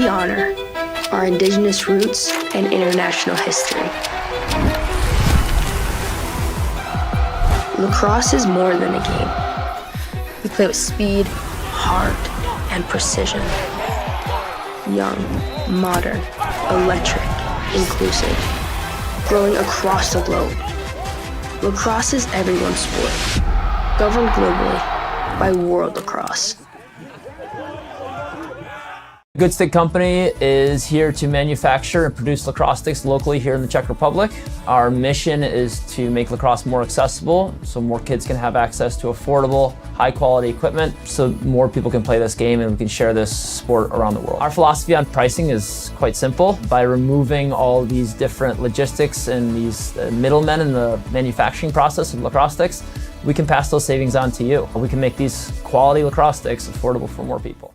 honor our indigenous roots and international history. Lacrosse is more than a game. We play with speed, heart, and precision. Young, modern, electric, inclusive, growing across the globe. Lacrosse is everyone's sport, governed globally by World Lacrosse. Good Stick Company is here to manufacture and produce lacrosse sticks locally here in the Czech Republic. Our mission is to make lacrosse more accessible so more kids can have access to affordable, high-quality equipment so more people can play this game and we can share this sport around the world. Our philosophy on pricing is quite simple. By removing all these different logistics and these middlemen in the manufacturing process of lacrosse sticks, we can pass those savings on to you. We can make these quality lacrosse sticks affordable for more people.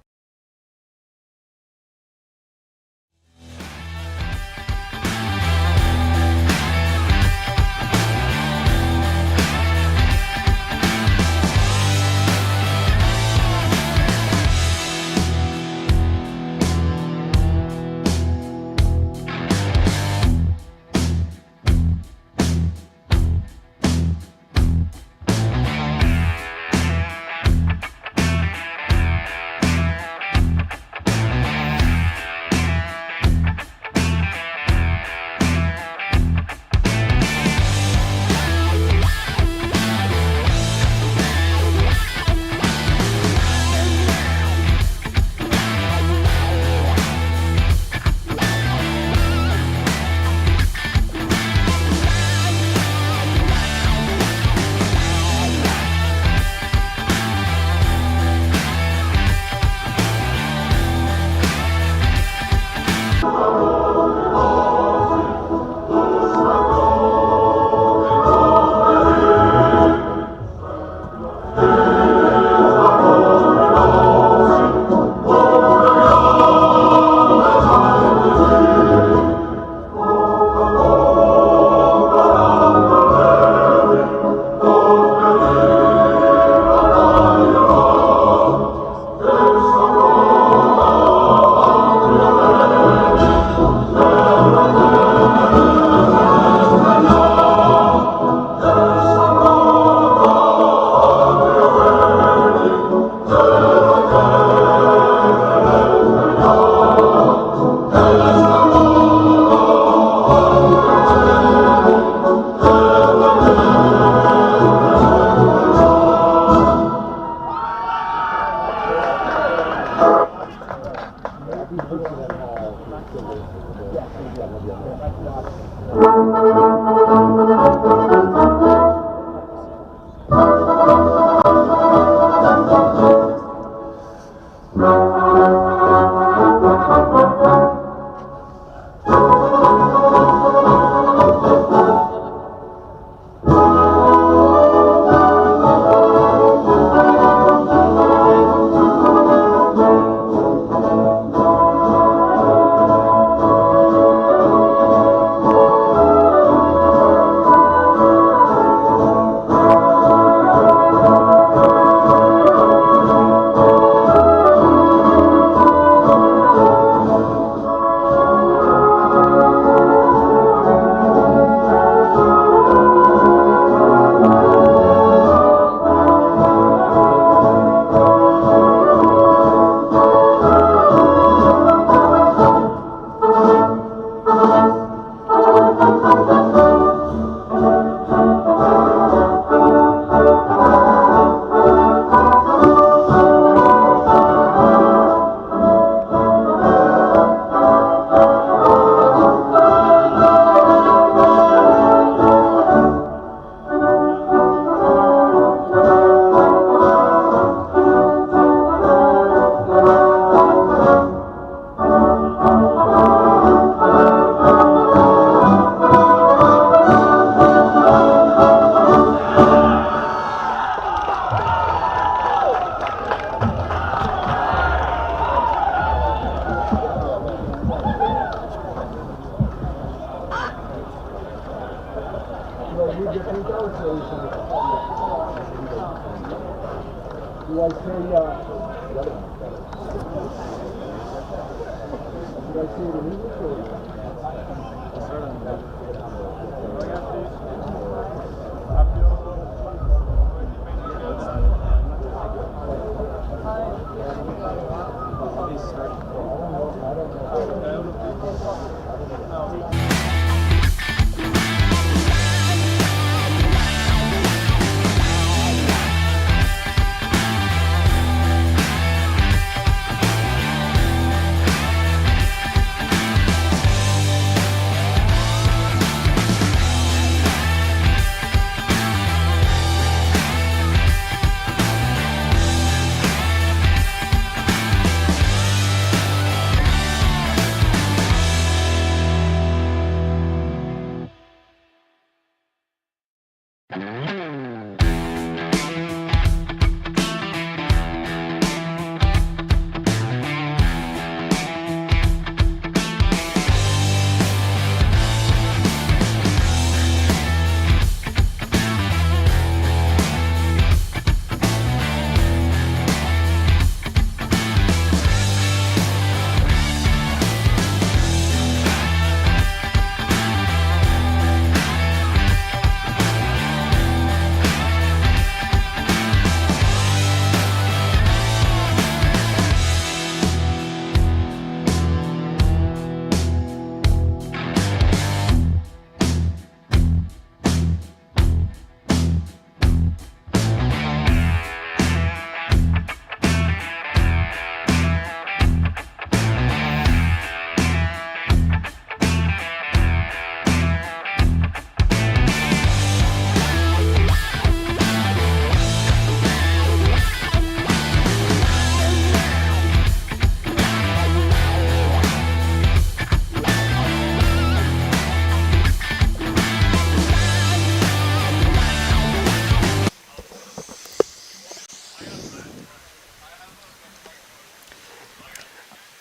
Do I say,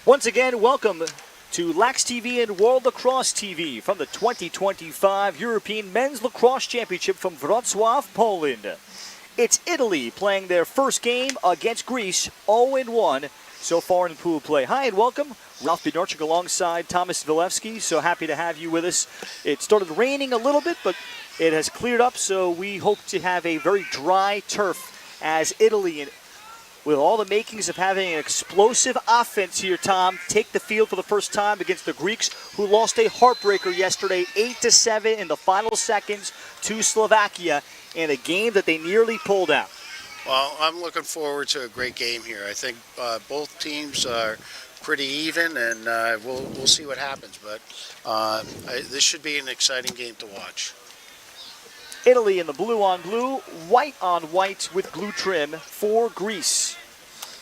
Once again, welcome to Lax TV and World Lacrosse TV from the 2025 European Men's Lacrosse Championship from Wrocław, Poland. It's Italy playing their first game against Greece, 0-1 so far in pool play. Hi and welcome. Ralph Bednarczyk alongside Thomas Vilevsky. So happy to have you with us. It started raining a little bit, but it has cleared up, so we hope to have a very dry turf as Italy, with all the makings of having an explosive offense here, Tom, take the field for the first time against the Greeks, who lost a heartbreaker yesterday, 8-7 in the final seconds to Slovakia in a game that they nearly pulled out. Well, I'm looking forward to a great game here. I think both teams are pretty even, and we'll see what happens. But this should be an exciting game to watch. Italy in the blue on blue, white on white with blue trim for Greece.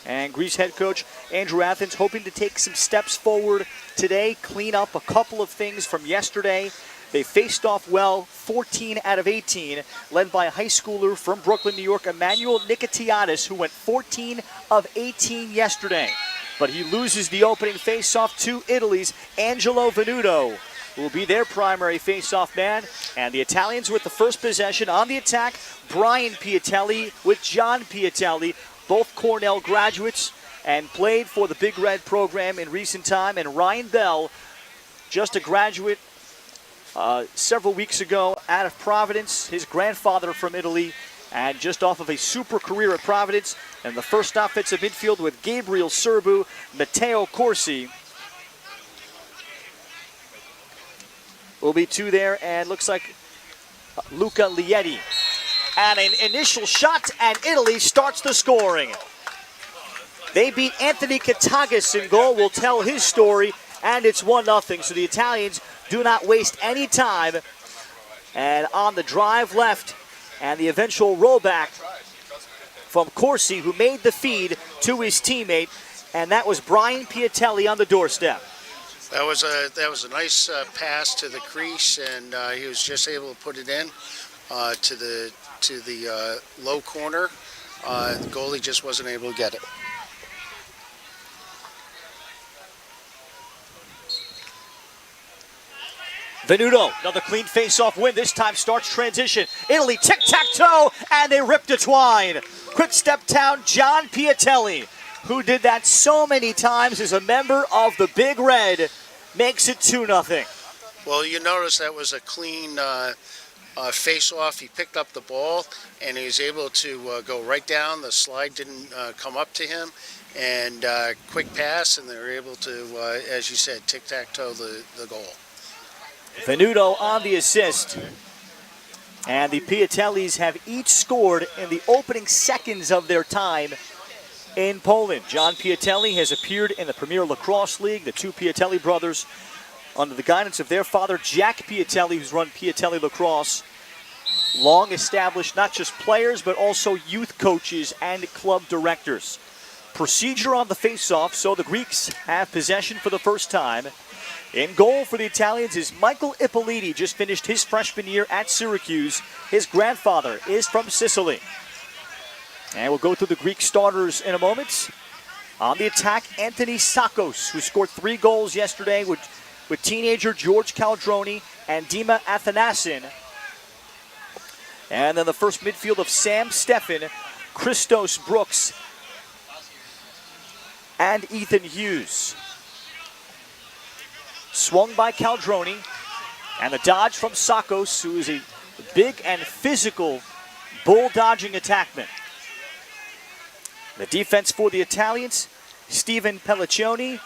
And Greece head coach Andrew Athens hoping to take some steps forward today, clean up a couple of things from yesterday. They faced off well, 14 out of 18, led by a high schooler from Brooklyn, New York, Emmanuel Nikitiadis, who went 14 of 18 yesterday. But he loses the opening face-off to Italy's Angelo Venuto, who will be their primary face-off man. And the Italians with the first possession on the attack, Brian Piatelli with John Piatelli, both Cornell graduates and played for the Big Red program in recent time. And Ryan Bell, just a graduate several weeks ago out of Providence, his grandfather from Italy, and just off of a super career at Providence. And the first offensive midfield with Gabriel Serbu, Matteo Corsi. Will be two there, and looks like Luca Lietti. And an initial shot, and Italy starts the scoring. They beat Anthony Katagas in goal. We'll tell his story, and it's 1-0. So the Italians do not waste any time. And on the drive left, and the eventual rollback from Corsi, who made the feed to his teammate, and that was Brian Piatelli on the doorstep. That was a nice pass to the crease, and he was just able to put it in to the low corner. The goalie just wasn't able to get it. Venuto, another clean face-off win. This time starts transition. Italy tic-tac-toe, and they ripped a twine. Quick step down, John Piatelli, who did that so many times as a member of the Big Red. makes it 2-0. Well, you notice that was a clean face-off. He picked up the ball, and he was able to go right down. The slide didn't come up to him, and quick pass, and they were able to, as you said, tic-tac-toe the goal. Venuto on the assist. And the Piatellis have each scored in the opening seconds of their time in Poland. John Piatelli has appeared in the Premier Lacrosse League. The two Piatelli brothers, under the guidance of their father, Jack Piatelli, who's run Piatelli Lacrosse, long established not just players, but also youth coaches and club directors. Procedure on the face-off, so the Greeks have possession for the first time. In goal for the Italians is Michael Ippoliti, just finished his freshman year at Syracuse. His grandfather is from Sicily. And we'll go through the Greek starters in a moment. On the attack, Anthony Sakos, who scored 3 goals yesterday with teenager George Caldroni and Dima Athanasin. And then the first midfield of Sam Steffen, Christos Brooks, and Ethan Hughes. Swung by Caldroni, and the dodge from Sakos, who is a big and physical bull-dodging attackman. The defense for the Italians, Steven Pelliccioni,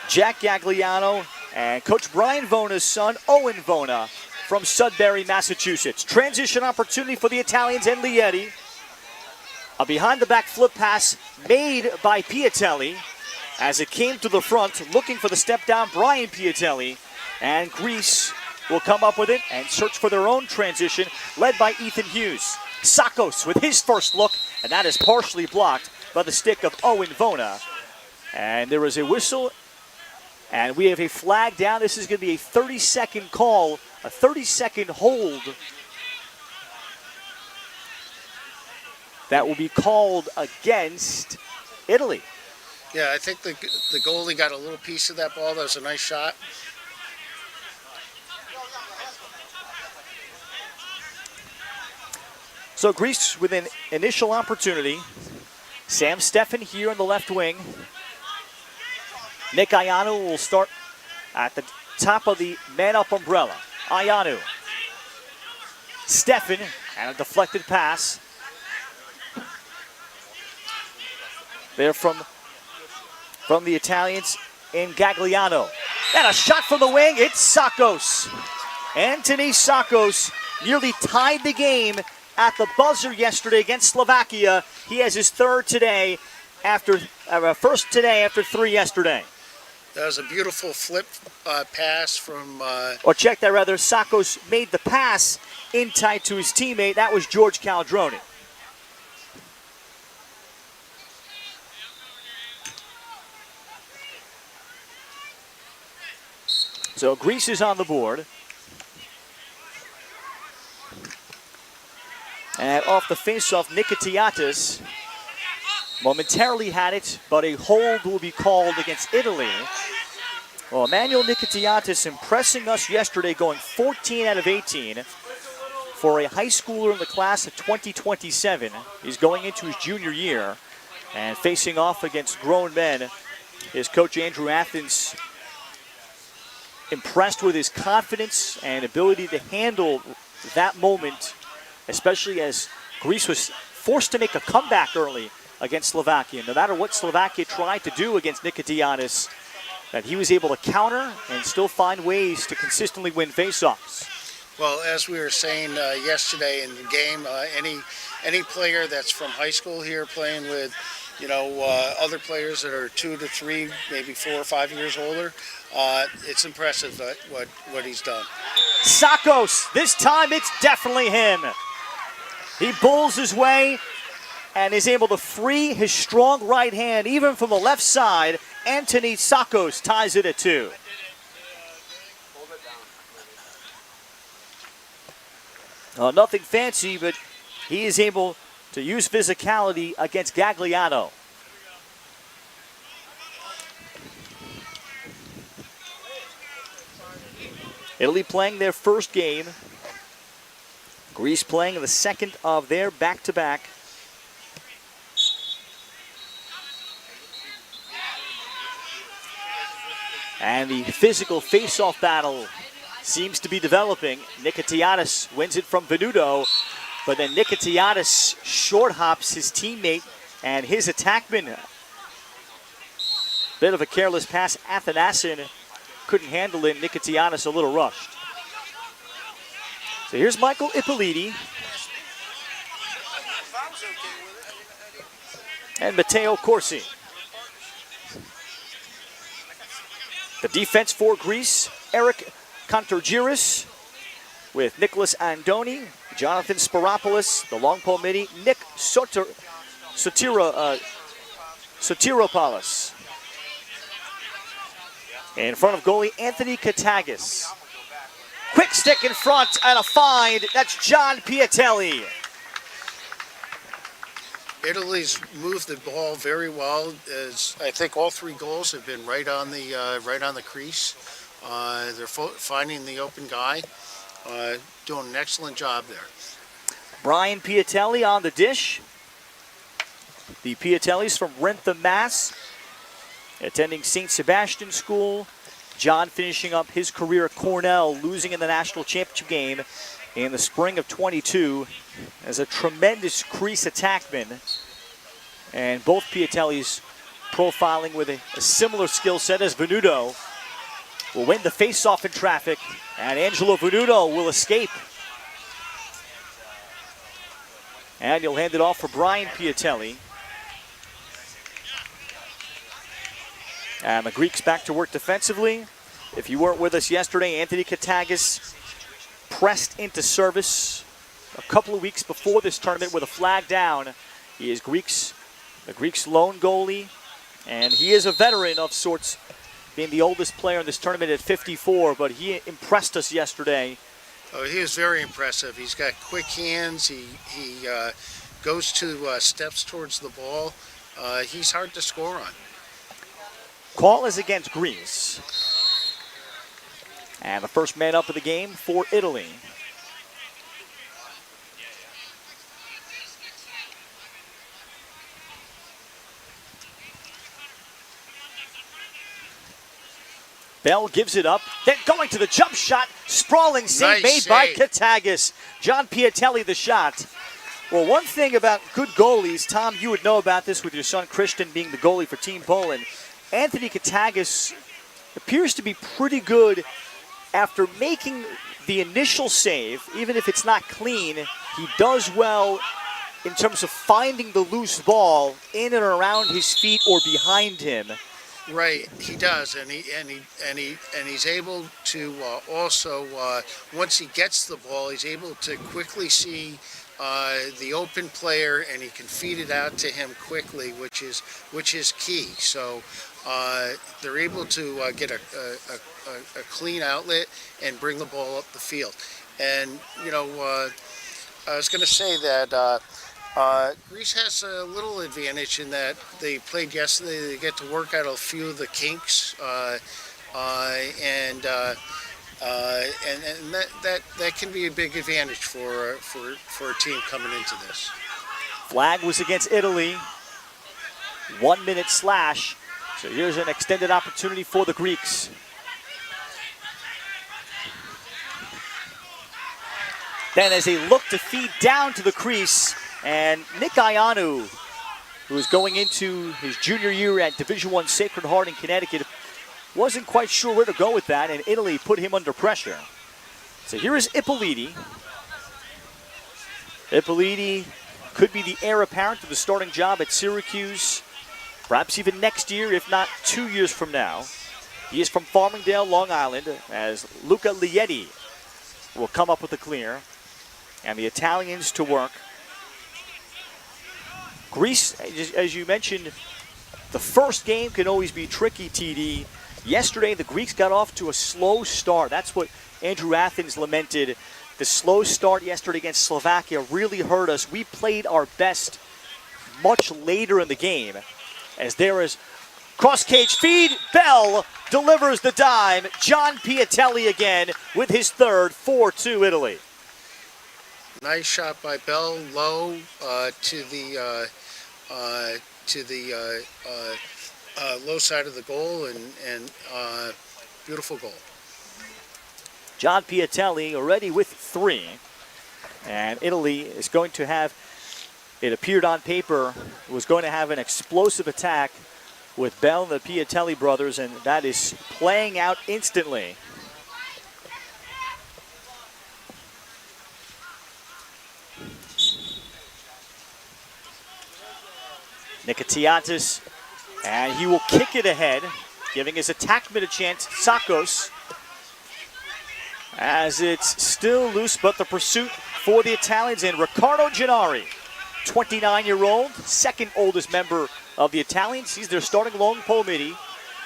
Jack Gagliano, and Coach Brian Vona's son, Owen Vona, from Sudbury, Massachusetts. Transition opportunity for the Italians and Lietti. A behind-the-back flip pass made by Piatelli as it came to the front, looking for the step down, Brian Piatelli. And Greece will come up with it and search for their own transition, led by Ethan Hughes. Sakos with his first look, and that is partially blocked by the stick of Owen Vona. And there is a whistle, and we have a flag down. This is going to be a 30-second call, a 30-second hold. That will be called against Italy. Yeah, I think the goalie got a little piece of that ball. That was a nice shot. So Greece with an initial opportunity. Sam Steffen here on the left wing. Nick Ianu will start at the top of the man-up umbrella. Ianu. Steffen, and a deflected pass. There from the Italians in Gagliano. And a shot from the wing, it's Sakos. Anthony Sakos nearly tied the game at the buzzer yesterday against Slovakia. He has his third today first today after 3 yesterday. That was a beautiful flip pass from... Or check that rather, Sakos made the pass in tight to his teammate. That was George Caldroni. So Greece is on the board. And off the faceoff, Nikitiatis momentarily had it, but a hold will be called against Italy. Well, Emmanuel Nikitiatis impressing us yesterday, going 14 out of 18 for a high schooler in the class of 2027. He's going into his junior year and facing off against grown men. His coach, Andrew Athens, impressed with his confidence and ability to handle that moment, especially as Greece was forced to make a comeback early against Slovakia. No matter what Slovakia tried to do against Nikitianis, that he was able to counter and still find ways to consistently win faceoffs. Well, as we were saying yesterday in the game, any player that's from high school here playing with, other players that are 2 to 3, maybe 4 or 5 years older, it's impressive what he's done. Sakos, this time it's definitely him. He bulls his way and is able to free his strong right hand, even from the left side. Anthony Sakos ties it at 2. Nothing fancy, but he is able to use physicality against Gagliano. Italy playing their first game. Greece playing the second of their back-to-back. And the physical face-off battle seems to be developing. Nikitiadis wins it from Venuto, but then Nikitiadis short hops his teammate and his attackman. Bit of a careless pass. Athanasin couldn't handle it. Nikitiadis a little rushed. So here's Michael Ippoliti. And Matteo Corsi. The defense for Greece, Eric Kantorgiris with Nicholas Andoni, Jonathan Spiropoulos, the long pole midi, Nick Sotiropoulos. In front of goalie Anthony Katagis. Quick stick in front and a find. That's John Piatelli. Italy's moved the ball very well. As I think all three goals have been right on the crease. They're finding the open guy, doing an excellent job there. Brian Piatelli on the dish. The Piatellis from Rentham, Mass, attending St. Sebastian School. John finishing up his career at Cornell, losing in the national championship game in the spring of 22 as a tremendous crease attackman. And both Piatellis profiling with a similar skill set as Venuto. Will win the face-off in traffic, and Angelo Venuto will escape. And he'll hand it off for Brian Piatelli. And the Greeks back to work defensively. If you weren't with us yesterday, Anthony Katagis pressed into service a couple of weeks before this tournament with a flag down. He is the Greeks' lone goalie, and he is a veteran of sorts, being the oldest player in this tournament at 54, but he impressed us yesterday. Oh, he is very impressive. He's got quick hands. He goes to steps towards the ball. He's hard to score on. Call is against Greece. And the first man up of the game for Italy. Bell gives it up, then going to the jump shot, sprawling save made by Katagis. John Piatelli the shot. Well, one thing about good goalies, Tom, you would know about this with your son Christian being the goalie for Team Poland. Anthony Katagis appears to be pretty good after making the initial save. Even if it's not clean, he does well in terms of finding the loose ball in and around his feet or behind him. Right, he does, and he's able to also once he gets the ball, he's able to quickly see the open player, and he can feed it out to him quickly, which is key. So they're able to get a clean outlet and bring the ball up the field. And you know, I was going to say that Greece has a little advantage in that they played yesterday. They get to work out a few of the kinks, and that can be a big advantage for a team coming into this. Flag was against Italy. 1 minute slash. So here's an extended opportunity for the Greeks. Then as they look to feed down to the crease, and Nick Ianu, who is going into his junior year at Division I Sacred Heart in Connecticut, wasn't quite sure where to go with that, and Italy put him under pressure. So here is Ippoliti. Ippoliti could be the heir apparent to the starting job at Syracuse, perhaps even next year, if not 2 years from now. He is from Farmingdale, Long Island, as Luca Lietti will come up with a clear. And the Italians to work. Greece, as you mentioned, the first game can always be tricky, TD. Yesterday, the Greeks got off to a slow start. That's what Andrew Athens lamented. The slow start yesterday against Slovakia really hurt us. We played our best much later in the game. As there is cross-cage feed. Bell delivers the dime. John Piatelli again with his third. 4-2 Italy. Nice shot by Bell, low to the low side of the goal, and Beautiful goal. John Piatelli already with 3. And Italy is going to have, it appeared on paper, was going to have an explosive attack with Bell and the Piatelli brothers, and that is playing out instantly. Nikitiatis, and he will kick it ahead, giving his attackman a chance. Sakos, as it's still loose, but the pursuit for the Italians, and Riccardo Gennari, 29-year-old, second oldest member of the Italians. He's their starting long pole midi.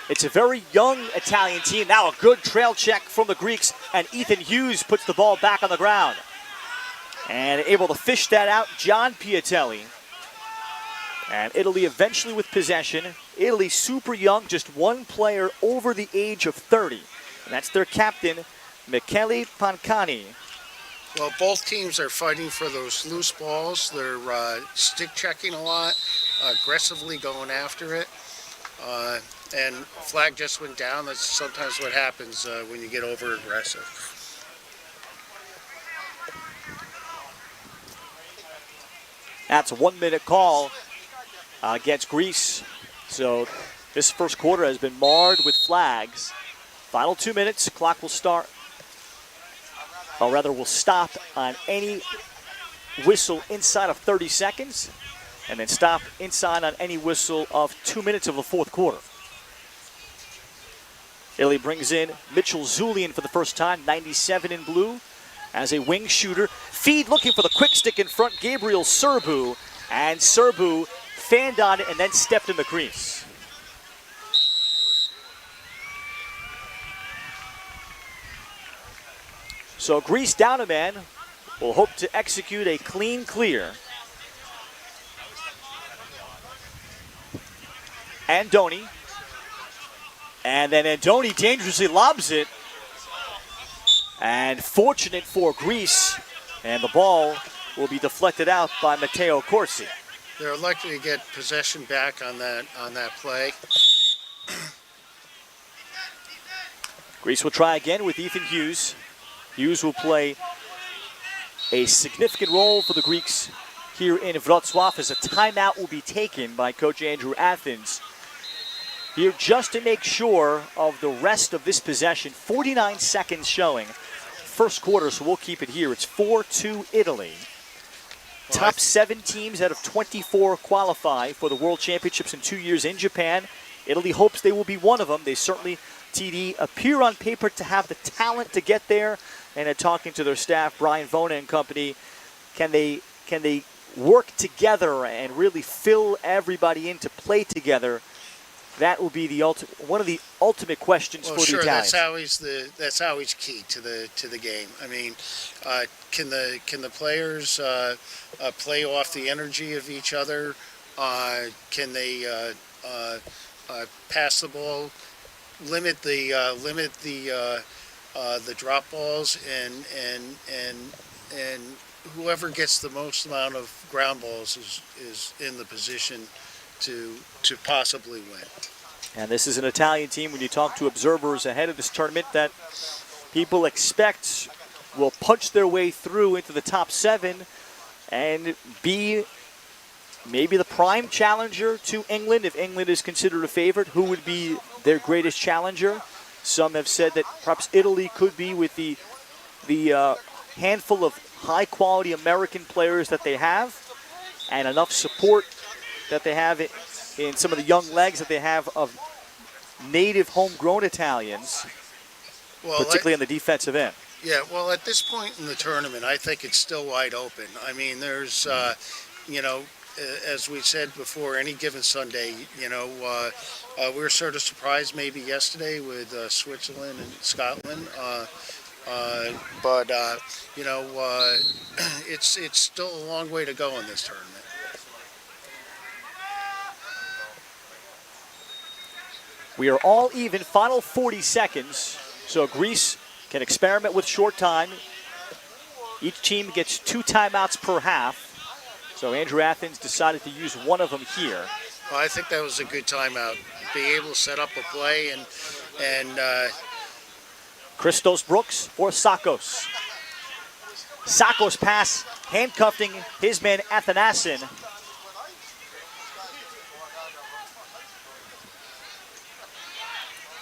It's a very young Italian team. Now a good trail check from the Greeks, and Ethan Hughes puts the ball back on the ground. And able to fish that out, John Piatelli. And Italy eventually with possession. Italy super young, just one player over the age of 30. And that's their captain, Michele Pancani. Well, both teams are fighting for those loose balls. They're stick checking a lot, aggressively going after it. And flag just went down. That's sometimes what happens when you get over aggressive. That's a 1-minute call against Greece. So this first quarter has been marred with flags. Final 2 minutes, clock will start, or rather will stop on any whistle inside of 30 seconds, and then stop inside on any whistle of 2 minutes of the fourth quarter. Italy brings in Mitchell Zulian for the first time, 97 in blue, as a wing shooter. Feed looking for the quick stick in front, Gabriel Serbu, and Serbu fanned on it and then stepped in the crease. So Greece down a man will hope to execute a clean clear. Andoni. And then Andoni dangerously lobs it. And fortunate for Greece, and the ball will be deflected out by Matteo Corsi. They're likely to get possession back on that play. Greece will try again with Ethan Hughes. Hughes will play a significant role for the Greeks here in Wrocław, as a timeout will be taken by Coach Andrew Athens here just to make sure of the rest of this possession. 49 seconds showing. First quarter, so we'll keep it here. It's 4-2 Italy. Top 7 teams out of 24 qualify for the World Championships in 2 years in Japan. Italy hopes they will be one of them. They certainly, TD, appear on paper to have the talent to get there. And in talking to their staff, Brian Vona and company, can they work together and really fill everybody in to play together? That will be the one of the ultimate questions for the Italians. That's always key to the game. I mean, can the players play off the energy of each other? Can they pass the ball, limit the drop balls, and whoever gets the most amount of ground balls is in the position to possibly win. And this is an Italian team, when you talk to observers ahead of this tournament, that people expect will punch their way through into the top 7 and be maybe the prime challenger to England. If England is considered a favorite, who would be their greatest challenger? Some have said that perhaps Italy could be, with the handful of high-quality American players that they have and enough support that they have in some of the young legs that they have of native homegrown Italians, particularly on the defensive end. Yeah, well, at this point in the tournament, I think it's still wide open. I mean, there's, as we said before, any given Sunday, we were sort of surprised maybe yesterday with Switzerland and Scotland. But it's still a long way to go in this tournament. We are all even, final 40 seconds. So Greece can experiment with short time. Each team gets 2 timeouts per half. So Andrew Athens decided to use one of them here. Well, I think that was a good timeout. Be able to set up a play and Christos Brooks for Sakos. Sakos pass, handcuffing his man Athanasin.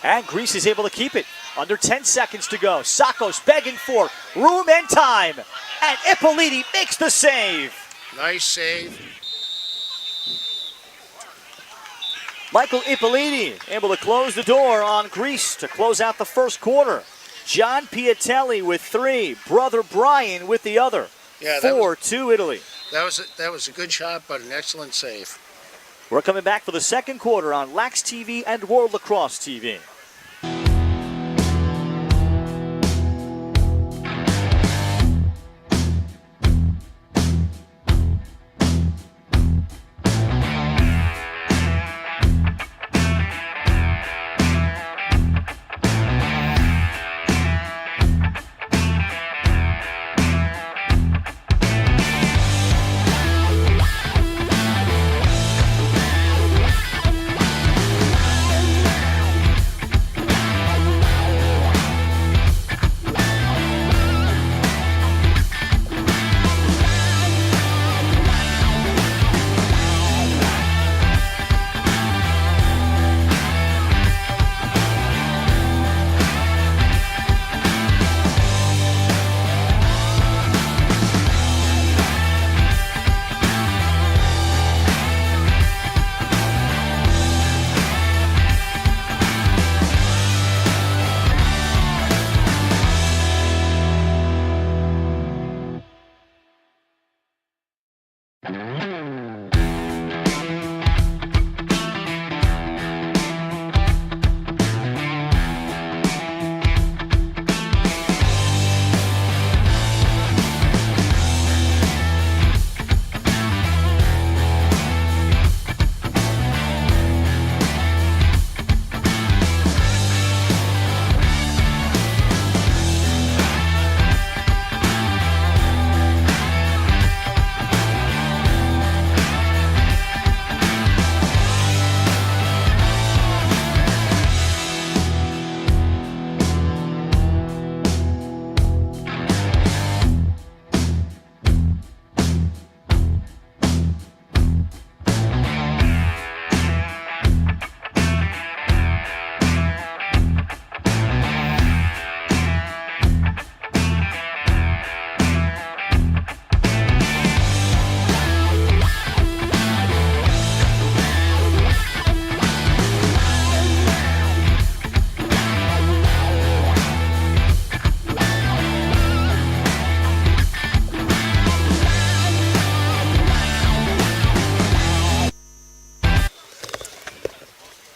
And Greece is able to keep it. Under 10 seconds to go. Sakos begging for room and time. And Ippoliti makes the save. Nice save. Michael Ippoliti able to close the door on Greece to close out the first quarter. John Piatelli with 3. Brother Brian with the other. Yeah, 4-2 Italy. That was a good shot, but an excellent save. We're coming back for the second quarter on Lax TV and World Lacrosse TV.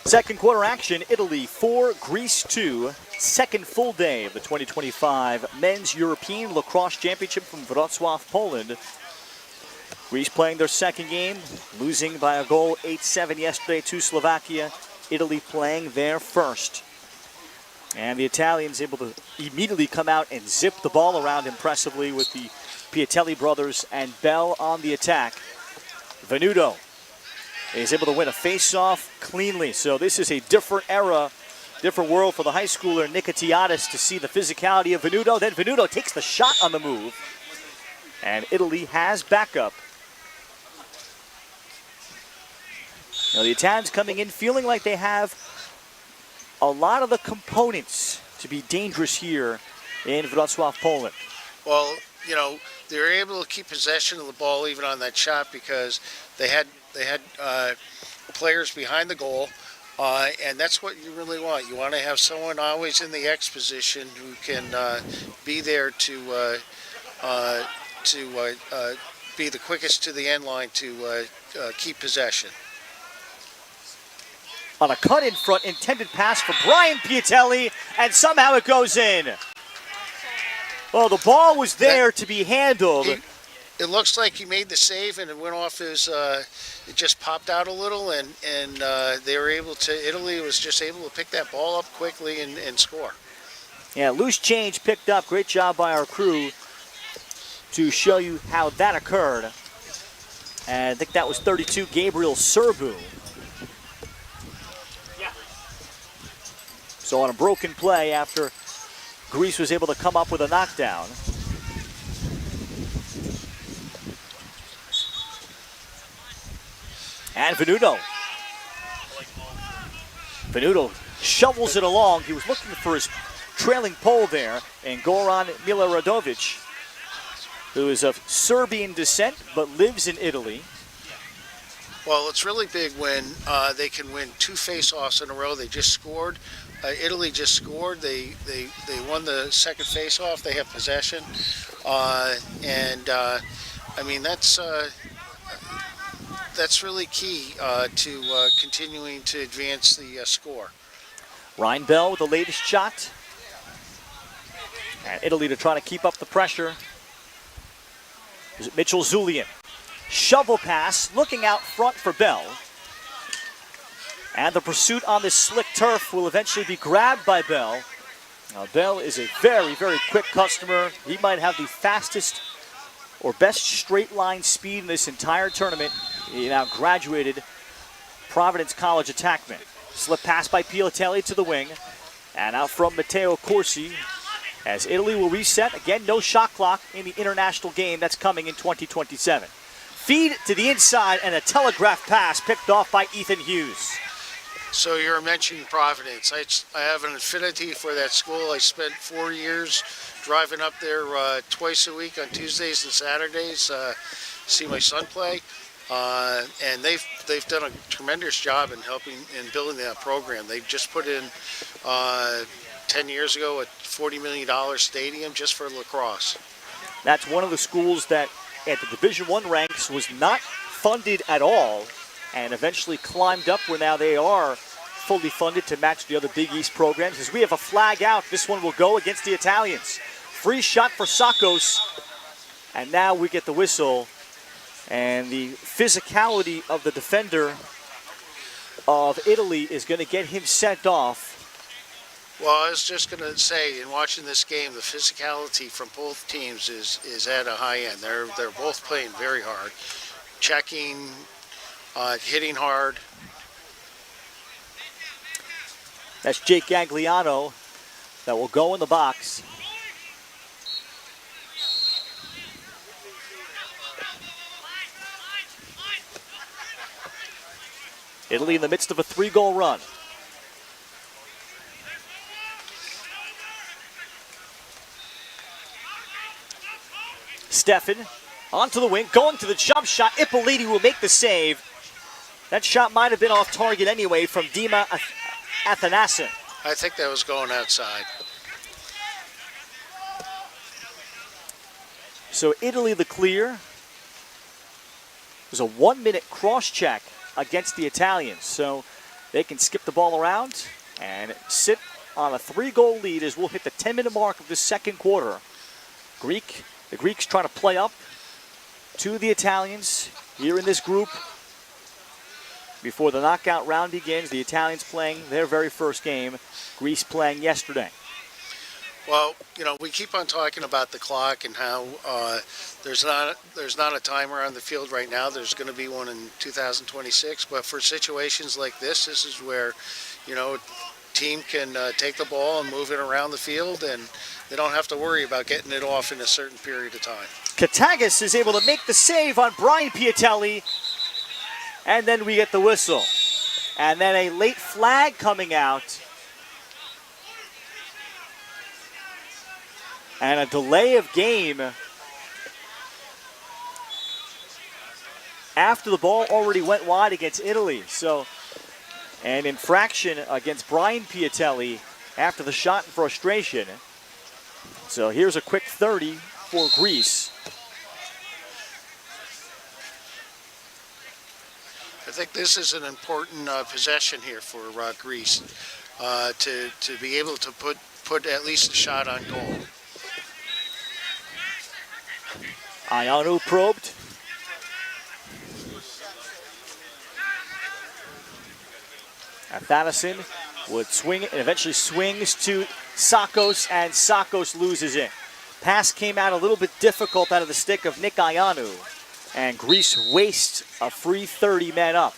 Second quarter action, Italy 4, Greece 2. Second full day of the 2025 Men's European Lacrosse Championship from Wrocław, Poland. Greece playing their second game, losing by a goal 8-7 yesterday to Slovakia. Italy playing their first. And the Italians able to immediately come out and zip the ball around impressively with the Piatelli brothers and Bell on the attack. Venuto is able to win a face-off cleanly. So this is a different era, different world for the high schooler Nikitiadis to see the physicality of Venuto. Then Venuto takes the shot on the move. And Italy has backup. Now the Italians coming in feeling like they have a lot of the components to be dangerous here in Wrocław, Poland. Well, you know, they were able to keep possession of the ball even on that shot because they had players behind the goal, and that's what you really want. You want to have someone always in the X position who can be there to be the quickest to the end line to keep possession. On a cut in front, intended pass for Brian Piatelli, and somehow it goes in. Well, the ball was there to be handled. It looks like he made the save, and it went off his. It just popped out a little, and they were able to. Italy was just able to pick that ball up quickly and score. Yeah, loose change picked up. Great job by our crew to show you how that occurred. And I think that was 32, Gabriel Serbu. So on a broken play after Greece was able to come up with a knockdown. And Venuto. Venuto shovels it along. He was looking for his trailing pole there. And Goran Miloradic, who is of Serbian descent but lives in Italy. Well, it's really big when they can win 2 face-offs in a row. They just scored. Italy just scored. They won the second face-off. They have possession. I mean, that's really key to continuing to advance the score. Ryan Bell with the latest shot. And Italy to try to keep up the pressure. Is it Mitchell Zulian? Shovel pass, looking out front for Bell. And the pursuit on this slick turf will eventually be grabbed by Bell. Now, Bell is a very, very quick customer. He might have the fastest or best straight line speed in this entire tournament. He now graduated Providence College attackman. Slip pass by Piatelli to the wing. And out from Matteo Corsi as Italy will reset. Again, no shot clock in the international game that's coming in 2027. Feed to the inside and a telegraph pass picked off by Ethan Hughes. So you're mentioning Providence. I have an affinity for that school. I spent 4 years driving up there twice a week on Tuesdays and Saturdays, see my son play. And they've done a tremendous job in helping in building that program. They've just put in 10 years ago a $40 million stadium just for lacrosse. That's one of the schools that at the Division I ranks was not funded at all and eventually climbed up where now they are fully funded to match the other Big East programs. As we have a flag out, this one will go against the Italians. Free shot for Sakos, and now we get the whistle. And the physicality of the defender of Italy is going to get him sent off. Well, I was just going to say, in watching this game, the physicality from both teams is at a high end. They're both playing very hard, checking, hitting hard. That's Jake Gagliano that will go in the box. Italy in the midst of a 3-goal run. Steffen onto the wing, going to the jump shot. Ippoliti will make the save. That shot might have been off target anyway from Dima Athanasin. I think that was going outside. So Italy the clear. It was a 1-minute cross-check against the Italians. So they can skip the ball around and sit on a 3-goal lead as we'll hit the 10-minute mark of the second quarter. The Greeks trying to play up to the Italians here in this group. Before the knockout round begins, the Italians playing their very first game, Greece playing yesterday. Well, you know, we keep on talking about the clock and how there's not a timer on the field right now. There's going to be one in 2026. But for situations like this is where, you know, a team can take the ball and move it around the field, and they don't have to worry about getting it off in a certain period of time. Katagas is able to make the save on Brian Piatelli, and then we get the whistle. And then a late flag coming out. And a delay of game after the ball already went wide against Italy. So an infraction against Brian Piatelli after the shot in frustration. So here's a quick 30 for Greece. I think this is an important possession here for Greece to be able to put at least a shot on goal. Ianu probed. Athanasin would swing it and eventually swings to Sakos, and Sakos loses it. Pass came out a little bit difficult out of the stick of Nick Ianu, and Greece wastes a free 30 men up.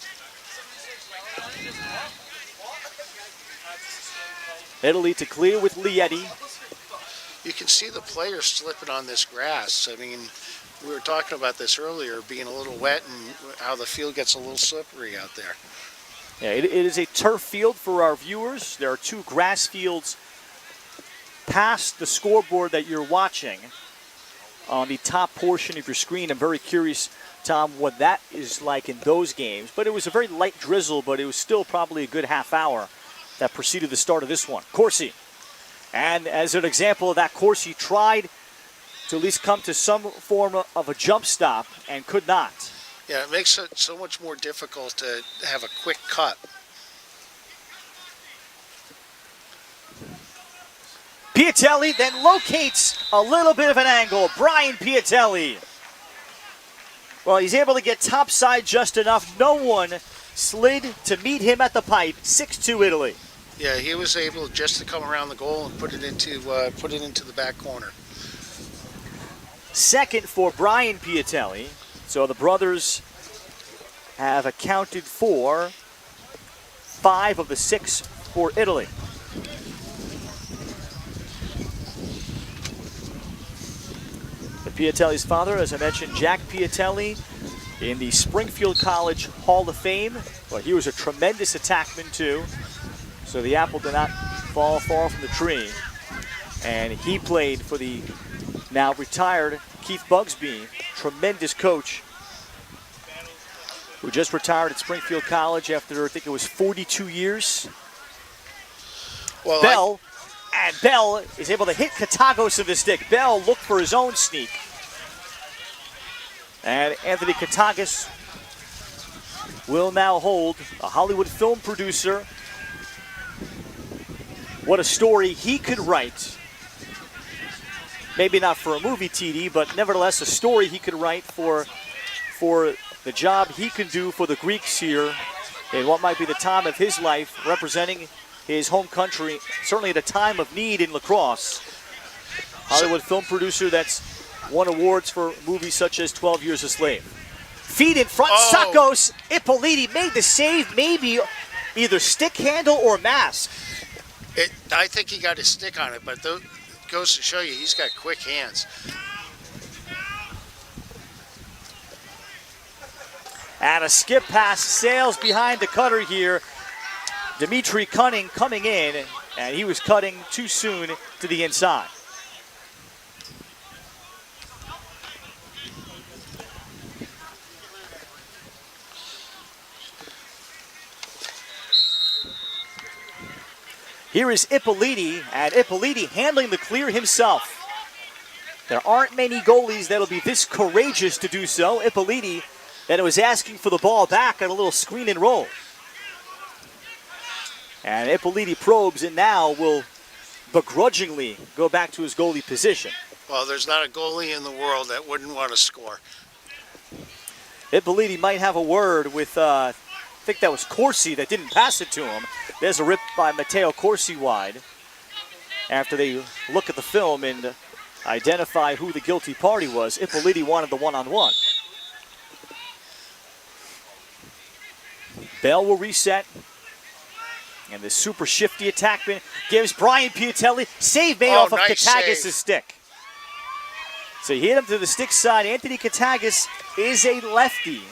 Italy to clear with Lieti. You can see the players slipping on this grass. I mean, we were talking about this earlier, being a little wet and how the field gets a little slippery out there. Yeah, it is a turf field for our viewers. There are 2 grass fields past the scoreboard that you're watching on the top portion of your screen. I'm very curious, Tom, what that is like in those games. But it was a very light drizzle, but it was still probably a good half hour that preceded the start of this one. Corsi. And as an example of that, Corsi tried to at least come to some form of a jump stop and could not. Yeah, it makes it so much more difficult to have a quick cut. Piatelli then locates a little bit of an angle. Brian Piatelli. Well, he's able to get topside just enough. No one slid to meet him at the pipe. 6-2 Italy. Yeah, he was able just to come around the goal and put it into the back corner. Second for Brian Piatelli. So the brothers have accounted for 5 of the 6 for Italy. The Piatelli's father, as I mentioned, Jack Piatelli, in the Springfield College Hall of Fame. Well, he was a tremendous attackman too, so the apple did not fall far from the tree. And he played for the now retired Keith Bugsby, tremendous coach, who just retired at Springfield College after, I think it was 42 years. Well, Bell is able to hit Katagos in the stick. Bell looked for his own sneak. And Anthony Katagos will now hold, a Hollywood film producer. What a story he could write. Maybe not for a movie, TD, but nevertheless a story he could write for the job he can do for the Greeks here in what might be the time of his life, representing his home country, certainly at a time of need in lacrosse. Hollywood film producer that's won awards for movies such as 12 Years a Slave. Feet in front, Sakos Ippoliti made the save, maybe either stick handle or mask. I think he got his stick on it, but it goes to show you he's got quick hands. And a skip pass sails behind the cutter here. Dimitri Cunning coming in, and he was cutting too soon to the inside. Here is Ippoliti, and Ippoliti handling the clear himself. There aren't many goalies that'll be this courageous to do so. Ippoliti, that was asking for the ball back on a little screen and roll. And Ippoliti probes and now will begrudgingly go back to his goalie position. Well, there's not a goalie in the world that wouldn't want to score. Ippoliti might have a word with, I think that was Corsi that didn't pass it to him. There's a rip by Matteo Corsi wide after they look at the film and identify who the guilty party was. Ippoliti wanted the one-on-one. Bell will reset. And the super shifty attackman gives Brian Piatelli save made off of nice Katagis' stick. So he hit him to the stick side. Anthony Katagis is a lefty.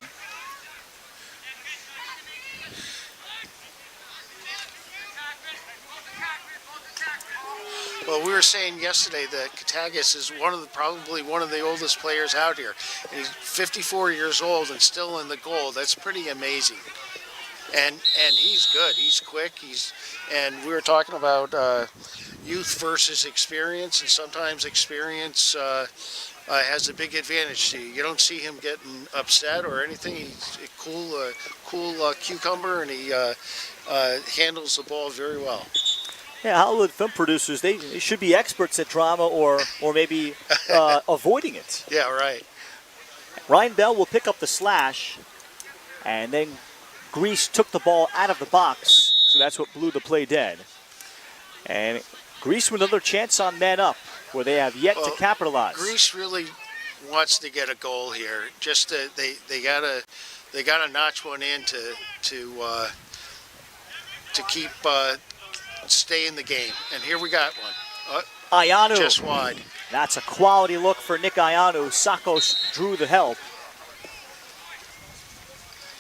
Well, we were saying yesterday that Katagis is probably one of the oldest players out here. And he's 54 years old and still in the goal. That's pretty amazing. And he's good. He's quick. And we were talking about youth versus experience, and sometimes experience has a big advantage to you. You don't see him getting upset or anything. He's a cool cucumber, and he handles the ball very well. Yeah, Hollywood film producers, they should be experts at drama or maybe avoiding it. Yeah, right. Ryan Bell will pick up the slash, and then Greece took the ball out of the box, so that's what blew the play dead. And Greece with another chance on man up, where they have yet to capitalize. Greece really wants to get a goal here. Just they gotta notch one in to keep stay in the game. And here we got one. Ayanu. Just wide. That's a quality look for Nick Ayanu. Sakos drew the help.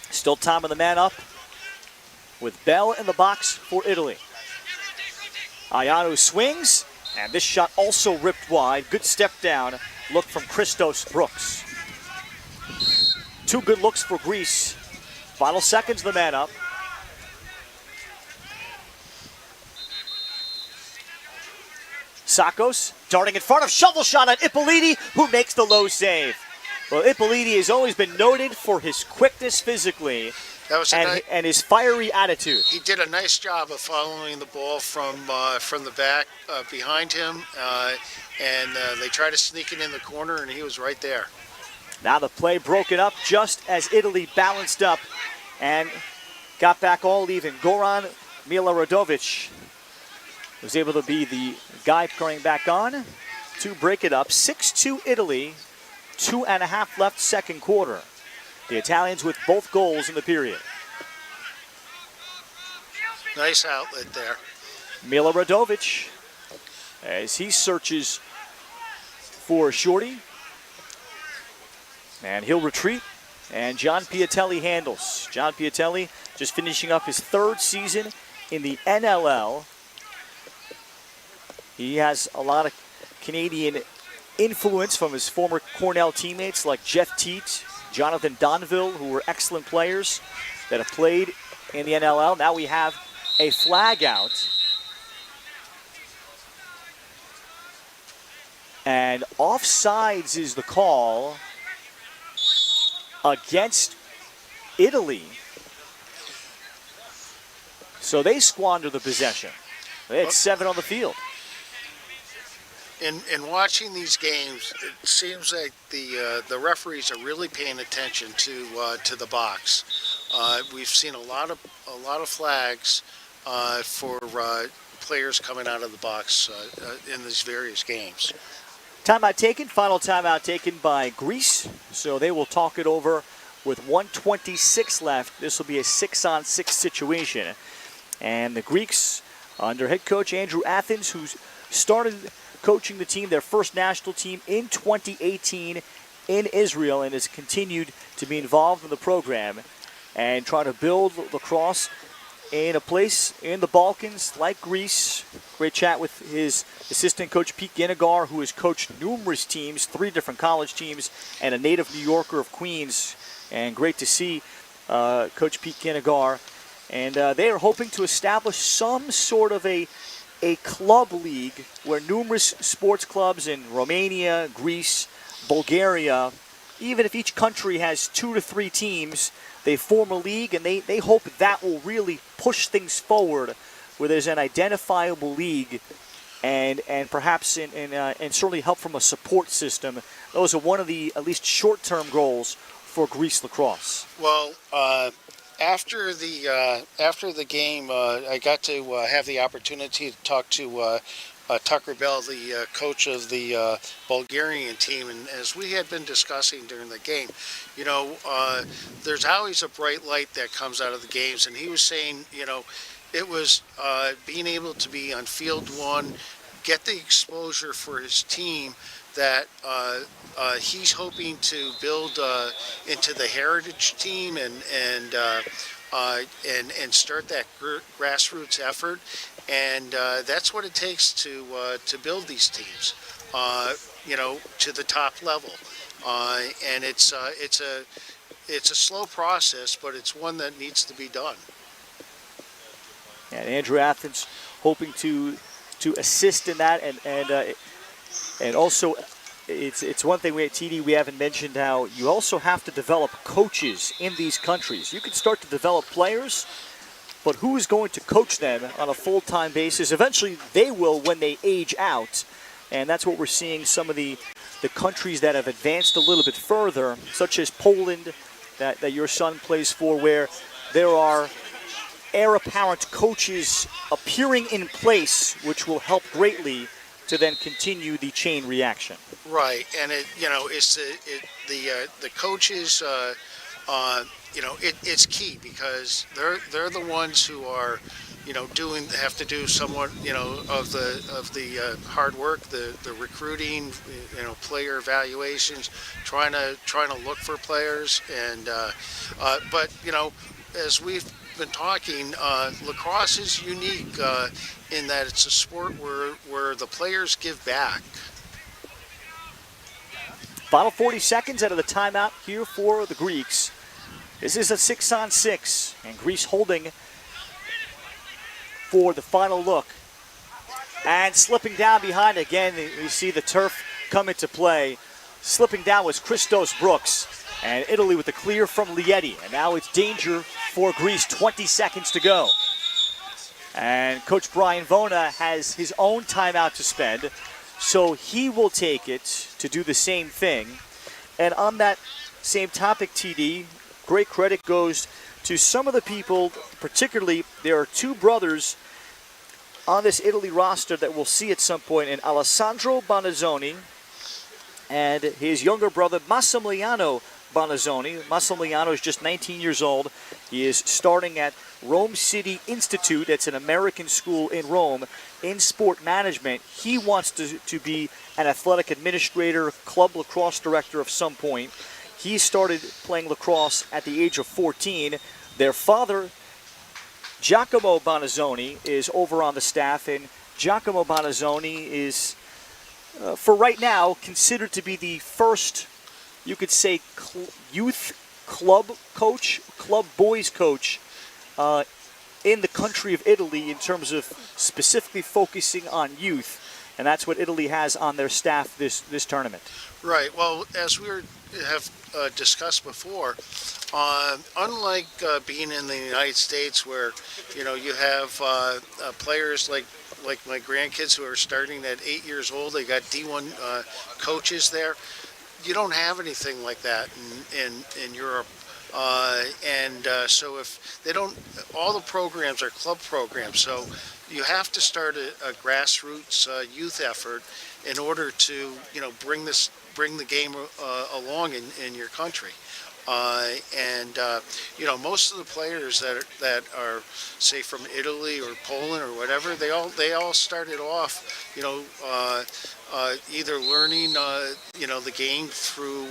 Still time of the man up with Bell in the box for Italy. Ayanu swings, and this shot also ripped wide. Good step down look from Christos Brooks. Two good looks for Greece. Final seconds, the man up. Sakos darting in front of shovel shot on Ippoliti, who makes the low save. Well, Ippoliti has always been noted for his quickness physically and his fiery attitude. He did a nice job of following the ball from the back behind him, and they tried to sneak it in the corner, and he was right there. Now the play broken up just as Italy balanced up and got back all even. Goran Miloradovic was able to be the guy coming back on to break it up. 6-2 Italy, 2.5 left second quarter. The Italians with both goals in the period. Nice outlet there. Miloradovic as he searches for Shorty. And he'll retreat. And John Piatelli handles. John Piatelli just finishing up his third season in the NLL. He has a lot of Canadian influence from his former Cornell teammates like Jeff Teat, Jonathan Donville, who were excellent players that have played in the NLL. Now we have a flag out. And offsides is the call against Italy. So they squander the possession. They had 7 on the field. In watching these games, it seems like the referees are really paying attention to the box. We've seen a lot of flags for players coming out of the box in these various games. Timeout taken, final timeout taken by Greece. So they will talk it over with 1:26 left. This will be a 6-on-6 situation. And the Greeks, under head coach Andrew Athens, who's started coaching the team, their first national team in 2018 in Israel, and has continued to be involved in the program and trying to build lacrosse in a place in the Balkans like Greece. Great chat with his assistant coach Pete Ginnigar, who has coached numerous teams, 3 different college teams, and a native New Yorker of Queens. And great to see Coach Pete Ginnigar. And they are hoping to establish some sort of a club league where numerous sports clubs in Romania, Greece, Bulgaria, even if each country has 2 to 3 teams, they form a league, and they hope that will really push things forward, where there's an identifiable league and perhaps and certainly help from a support system. Those are one of the at least short-term goals for Greece lacrosse. Well, after the game, I got to have the opportunity to talk to Tucker Bell, the coach of the Bulgarian team, and as we had been discussing during the game, there's always a bright light that comes out of the games, and he was saying, it was being able to be on field one, get the exposure for his team that he's hoping to build into the heritage team and start that grassroots effort, and that's what it takes to build these teams, to the top level, and it's a slow process, but it's one that needs to be done. And Andrew Athens hoping to assist in that, and also it's one thing we haven't mentioned, how you also have to develop coaches in these countries. You can start to develop players, but who is going to coach them on a full-time basis? Eventually they will when they age out, and that's what we're seeing some of the countries that have advanced a little bit further, such as Poland that your son plays for, where there are heir-apparent coaches appearing in place, which will help greatly to then continue the chain reaction. Right, and it's the coaches. It's key because they're the ones who are have to do somewhat, of the hard work, the recruiting, player evaluations, trying to look for players, and but as we've been talking, lacrosse is unique in that it's a sport where the players give back. Final 40 seconds out of the timeout here for the Greeks. This is a 6-on-6, and Greece holding for the final look. And slipping down behind again, we see the turf come into play. Slipping down was Christos Brooks, and Italy with the clear from Lieti. And now it's danger for Greece, 20 seconds to go. And Coach Brian Vona has his own timeout to spend, so he will take it to do the same thing. And on that same topic, TD, great credit goes to some of the people, particularly there are two brothers on this Italy roster that we'll see at some point, in Alessandro Bonazzoni and his younger brother Massimiliano Bonazzoni. Massimiliano is just 19 years old. He is starting at Rome City Institute. It's an American school in Rome in sport management. He wants to be an athletic administrator, club lacrosse director of some point. He started playing lacrosse at the age of 14. Their father, Giacomo Bonazzoni, is over on the staff, and Giacomo Bonazzoni is, for right now, considered to be the first, you could say, youth club coach, club boys coach in the country of Italy in terms of specifically focusing on youth. And that's what Italy has on their staff this tournament. Right. Well, as we have discussed before, unlike being in the United States, where you have players like my grandkids who are starting at 8 years old, they got D1 coaches there. You don't have anything like that in Europe. So if they don't, all the programs are club programs. So you have to start a grassroots youth effort in order to bring the game along in your country. Most of the players that are say from Italy or Poland or whatever, they all started off either learning the game through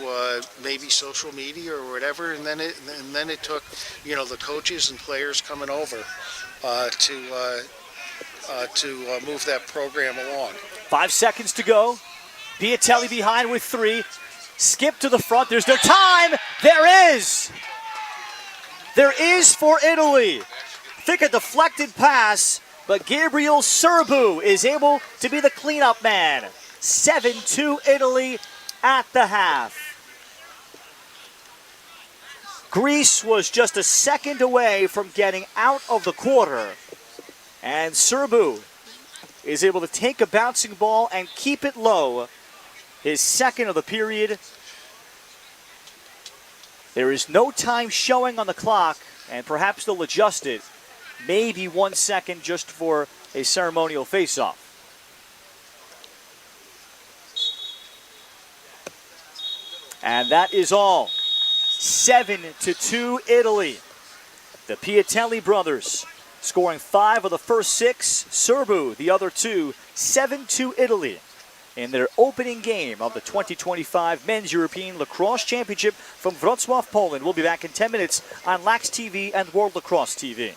maybe social media or whatever, and then it took the coaches and players coming over to move that program along. 5 seconds to go. Piatelli behind with 3. Skip to the front. There's no time. There is. There is for Italy. I think a deflected pass, but Gabriel Serbu is able to be the cleanup man. 7-2 Italy at the half. Greece was just a second away from getting out of the quarter. And Serbu is able to take a bouncing ball and keep it low. His second of the period. There is no time showing on the clock, and perhaps they'll adjust it. Maybe 1 second just for a ceremonial face-off. And that is all. 7-2 Italy. The Piatelli brothers scoring 5 of the first 6. Serbu, the other 2. 7-2 Italy in their opening game of the 2025 Men's European Lacrosse Championship from Wrocław, Poland. We'll be back in 10 minutes on Lax TV and World Lacrosse TV.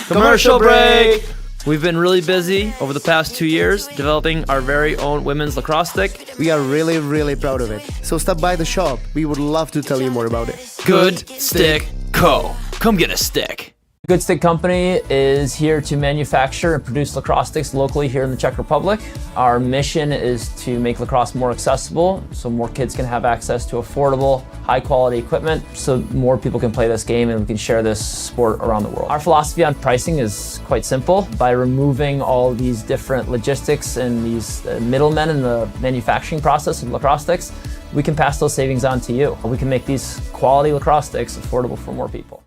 Commercial break! We've been really busy over the past 2 years developing our very own women's lacrosse stick. We are really, really proud of it. So stop by the shop. We would love to tell you more about it. Good Stick Co. Come get a stick. Good Stick Company is here to manufacture and produce lacrosse sticks locally here in the Czech Republic. Our mission is to make lacrosse more accessible so more kids can have access to affordable, high-quality equipment so more people can play this game and we can share this sport around the world. Our philosophy on pricing is quite simple. By removing all these different logistics and these middlemen in the manufacturing process of lacrosse sticks, we can pass those savings on to you. We can make these quality lacrosse sticks affordable for more people.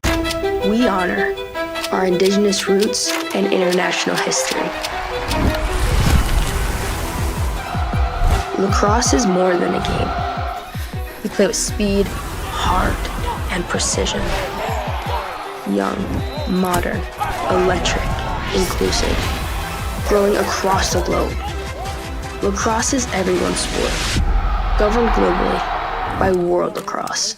We honor our indigenous roots and international history. Lacrosse is more than a game. We play with speed, heart, and precision. Young, modern, electric, inclusive. Growing across the globe. Lacrosse is everyone's sport. Governed globally by World Lacrosse.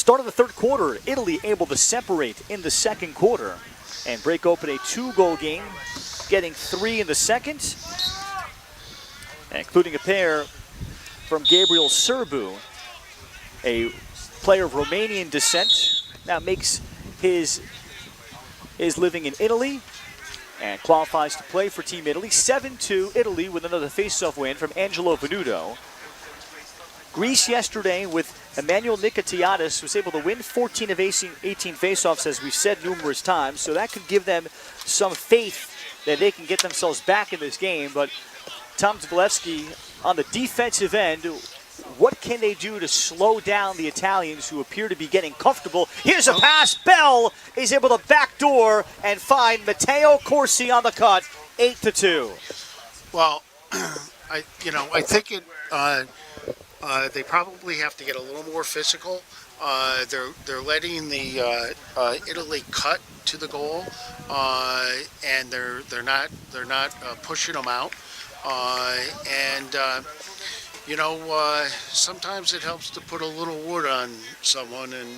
Start of the third quarter, Italy able to separate in the second quarter and break open a 2-goal game, getting 3 in the second, including a pair from Gabriel Serbu, a player of Romanian descent, now makes his living in Italy and qualifies to play for Team Italy. 7-2 Italy with another face-off win from Angelo Venuto. Greece yesterday with Emmanuel Nikitiadis was able to win 14 of 18 face-offs, as we've said numerous times, so that could give them some faith that they can get themselves back in this game. But Tom Zgulewski, on the defensive end, what can they do to slow down the Italians, who appear to be getting comfortable? Here's a pass. Bell is able to backdoor and find Matteo Corsi on the cut. 8-2. Well, I think they probably have to get a little more physical. They're letting the Italy cut to the goal, and they're not pushing them out. Sometimes it helps to put a little wood on someone, and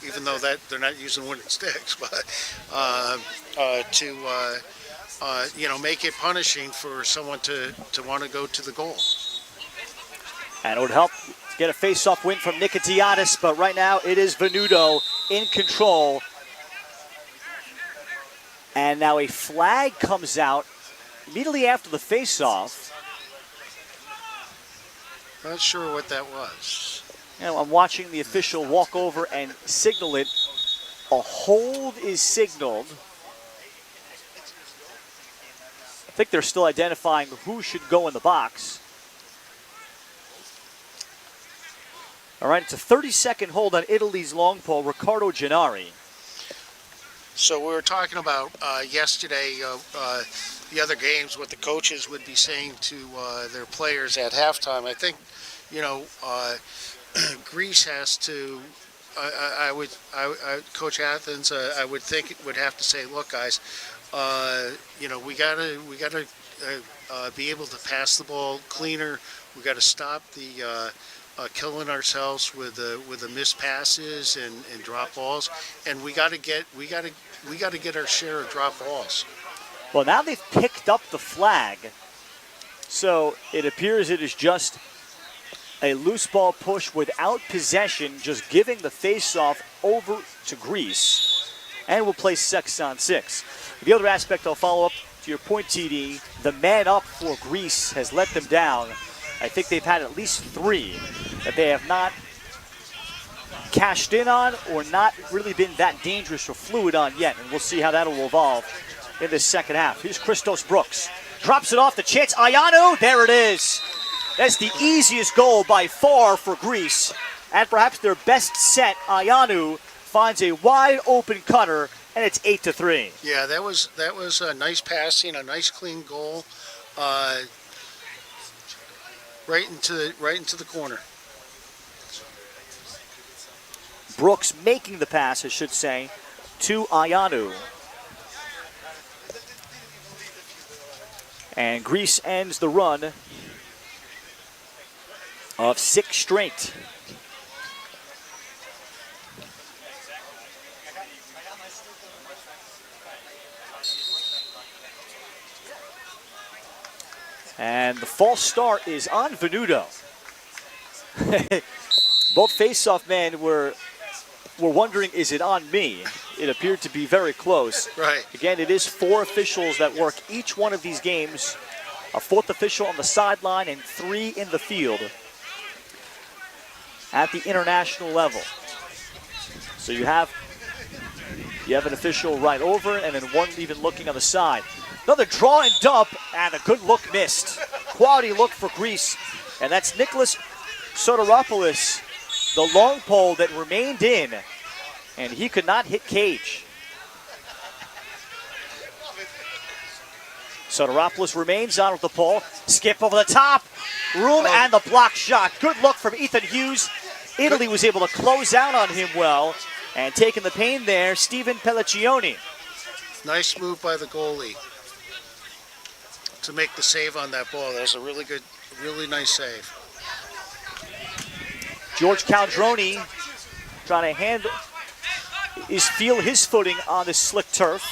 even though that they're not using wooden sticks, but to make it punishing for someone to want to go to the goal. And it would help get a face-off win from Nikitiadis, but right now it is Venuto in control. And now a flag comes out immediately after the face-off. Not sure what that was. I'm watching the official walk over and signal it. A hold is signaled. I think they're still identifying who should go in the box. All right, it's a 30-second hold on Italy's long pole, Riccardo Gennari. So we were talking about yesterday, the other games, what the coaches would be saying to their players at halftime. I think, Greece has to. Coach Athens, I would think it would have to say, look, guys, we gotta be able to pass the ball cleaner. We got to stop the killing ourselves with the missed passes and drop balls, and we got to get our share of drop balls. Well, now they've picked up the flag, so it appears it is just a loose ball push without possession, just giving the face-off over to Greece, and we'll play 6-on-6. The other aspect I'll follow up to your point, TD, the man up for Greece has let them down. I think they've had at least 3 that they have not cashed in on or not really been that dangerous or fluid on yet, and we'll see how that will evolve in the second half. Here's Christos Brooks. Drops it off the chance. Ayanu, there it is. That's the easiest goal by far for Greece. And perhaps their best set, Ayanu finds a wide open cutter, and it's 8-3. Yeah, that was a nice passing, a nice clean goal. Right into the corner. Brooks making the pass, I should say, to Ayanu. And Greece ends the run of 6 straight. And the false start is on Venuto. Both face-off men were wondering, is it on me? It appeared to be very close. Right. Again, it is 4 officials that work each one of these games. A 4th official on the sideline and 3 in the field at the international level. So you have an official right over and then one even looking on the side. Another draw and dump, and a good look missed. Quality look for Greece, and that's Nicholas Soteropoulos, the long pole that remained in, and he could not hit cage. Soteropoulos remains on with the pole. Skip over the top, room, and the block shot. Good look from Ethan Hughes. Italy was able to close out on him well, and taking the pain there, Stephen Pelliccioni. Nice move by the goalie to make the save on that ball. That was a really nice save. George Caldroni trying to feel his footing on the slick turf.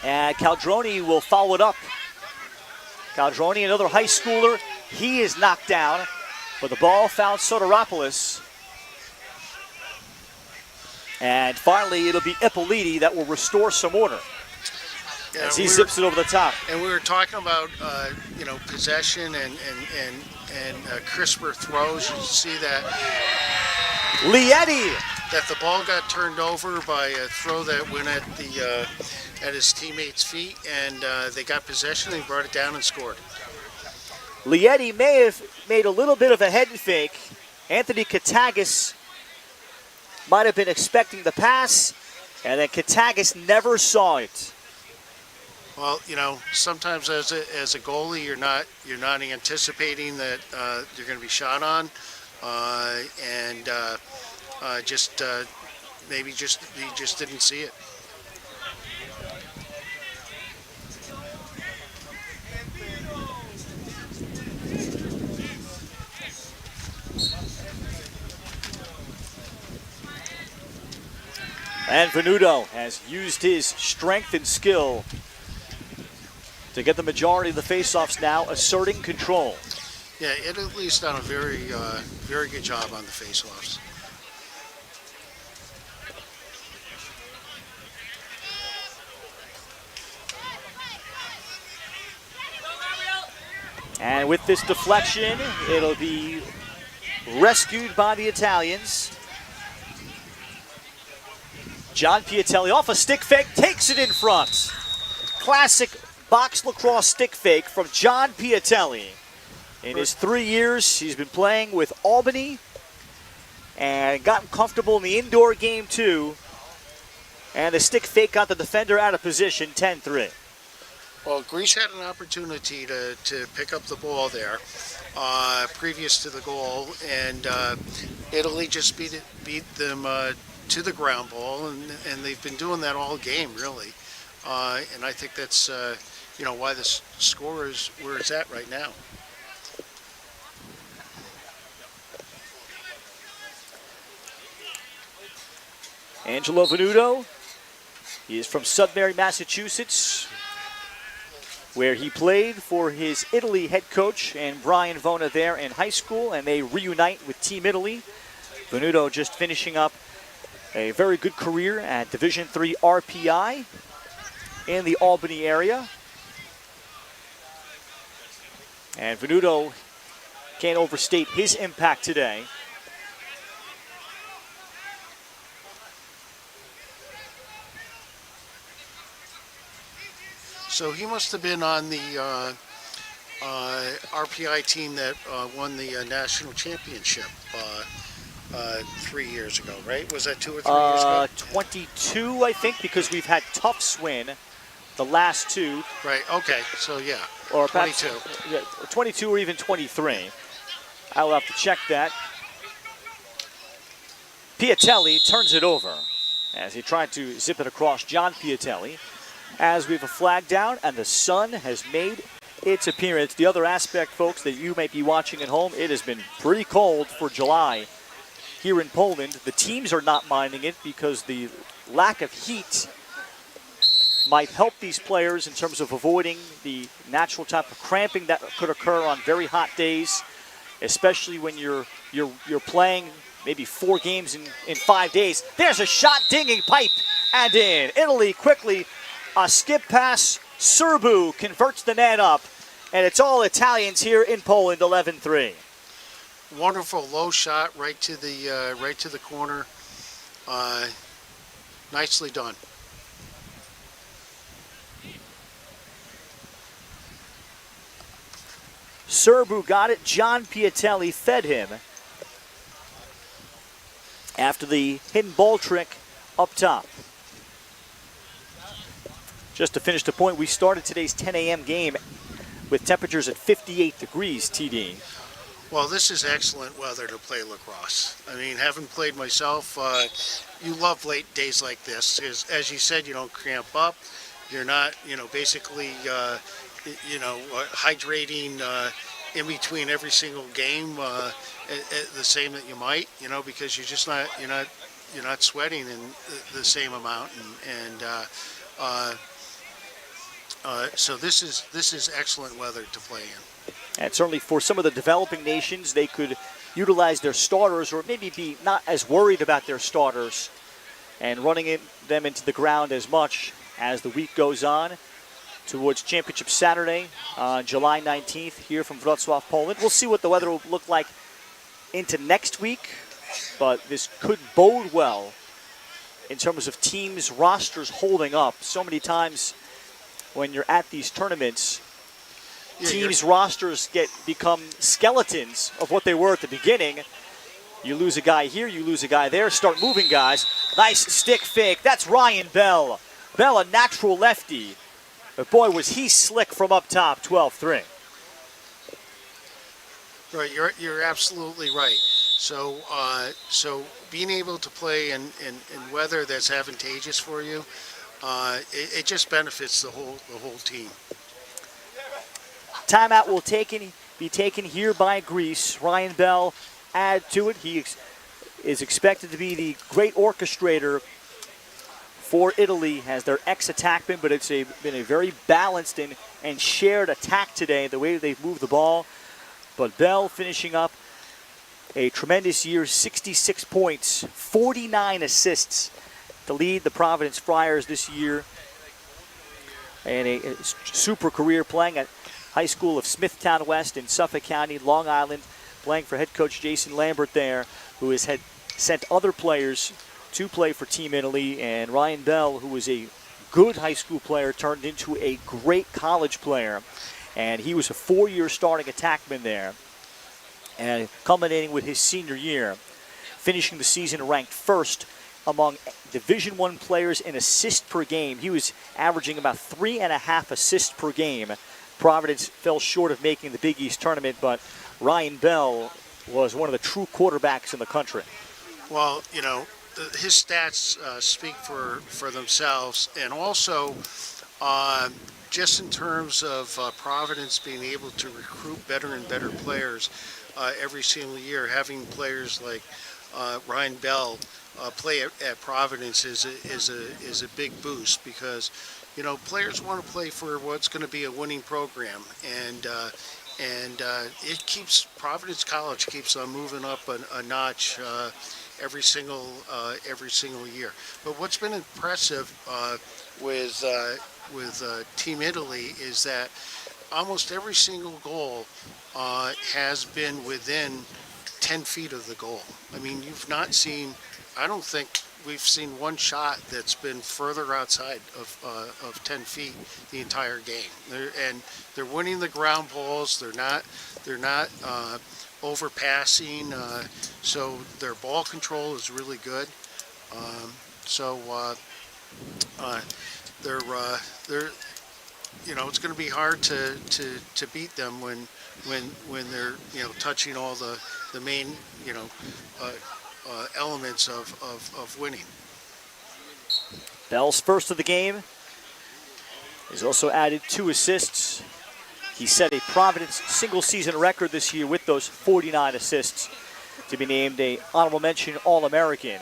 And Caldroni will follow it up. Caldroni, another high schooler, he is knocked down, but the ball found Soteropoulos. And finally, it'll be Ippoliti that will restore some order as he zips it over the top. And we were talking about, possession and crisper throws. You see that Lietti! That the ball got turned over by a throw that went at his teammate's feet, and they got possession. They brought it down and scored. Lietti may have made a little bit of a head fake. Anthony Katagis might have been expecting the pass, and then Katagis never saw it. Well, sometimes as a goalie, you're not anticipating that you're going to be shot on, maybe he just didn't see it. And Venuto has used his strength and skill to get the majority of the faceoffs now, asserting control. Yeah, Italy's done a very good job on the faceoffs. And with this deflection, it'll be rescued by the Italians. John Piatelli off a stick fake, takes it in front. Classic box lacrosse stick fake from John Piatelli. In his 3 years, he's been playing with Albany and gotten comfortable in the indoor game too. And the stick fake got the defender out of position, 10-3. Well, Greece had an opportunity to pick up the ball there previous to the goal, and Italy just beat them to the ground ball, and they've been doing that all game, really. And I think that's why the score is where it's at right now. Angelo Venuto, he is from Sudbury, Massachusetts, where he played for his Italy head coach and Brian Vona there in high school, and they reunite with Team Italy. Venuto just finishing up a very good career at Division III RPI in the Albany area. And Venuto can't overstate his impact today. So he must have been on the RPI team that won the national championship 3 years ago, right? Was that 2 or 3 years ago? 22, I think, because we've had Tufts win the last two. Right, okay, so yeah, or 22. Yeah, 22 or even 23. I will have to check that. Piatelli turns it over as he tried to zip it across. John Piatelli. As we have a flag down, and the sun has made its appearance. The other aspect, folks, that you might be watching at home, it has been pretty cold for July here in Poland. The teams are not minding it because the lack of heat might help these players in terms of avoiding the natural type of cramping that could occur on very hot days, especially when you're playing maybe 4 games in 5 days. There's a shot, dinging pipe, and in. Italy quickly. A skip pass, Serbu converts the net up, and it's all Italians here in Poland, 11-3. Wonderful low shot right to the corner. Nicely done. Serbu got it. John Piatelli fed him after the hidden ball trick up top. Just to finish the point, we started today's 10 a.m. game with temperatures at 58 degrees, TD. Well, this is excellent weather to play lacrosse. I mean, having played myself, you love late days like this. As you said, you don't cramp up. You're not, basically, hydrating in between every single game the same that you might, because you're not sweating in the same amount, so this is excellent weather to play in. And certainly for some of the developing nations, they could utilize their starters or maybe be not as worried about their starters and running them into the ground as much as the week goes on towards Championship Saturday on July 19th here from Wrocław, Poland. We'll see what the weather will look like into next week, but this could bode well in terms of teams' rosters holding up. So many times when you're at these tournaments, teams' rosters become skeletons of what they were at the beginning. You lose a guy here, you lose a guy there, start moving guys. Nice stick fake. That's Ryan Bell. Bell, a natural lefty. But boy, was he slick from up top, 12-3. Right, you're absolutely right. So being able to play in weather that's advantageous for you, it just benefits the whole team. Timeout will be taken here by Greece. Ryan Bell add to it. He is expected to be the great orchestrator for Italy as their ex-attackman, but it's been a very balanced and shared attack today, the way they've moved the ball. But Bell finishing up a tremendous year, 66 points, 49 assists to lead the Providence Friars this year. And a super career playing at high school of Smithtown West in Suffolk County, Long Island, playing for head coach Jason Lambert there, who has sent other players to play for Team Italy. And Ryan Bell, who was a good high school player, turned into a great college player. And he was a 4-year starting attackman there, and culminating with his senior year, finishing the season ranked first among Division I players in assists per game. He was averaging about 3.5 assists per game. Providence fell short of making the Big East tournament, but Ryan Bell was one of the true quarterbacks in the country. Well, his stats speak for themselves, and also just in terms of Providence being able to recruit better and better players every single year, having players like Ryan Bell play at Providence is a big boost, because players want to play for what's going to be a winning program, and it keeps Providence College keeps on moving up a notch every single year. But what's been impressive with Team Italy is that almost every single goal has been within 10 feet of the goal. I mean, I don't think we've seen one shot that's been further outside of 10 feet the entire game. They're winning the ground balls. They're not overpassing. So their ball control is really good. They're it's going to be hard to beat them when they're touching all the main elements of winning. Bell's first of the game. He's also added 2 assists. He set a Providence single-season record this year with those 49 assists to be named a honorable mention All-American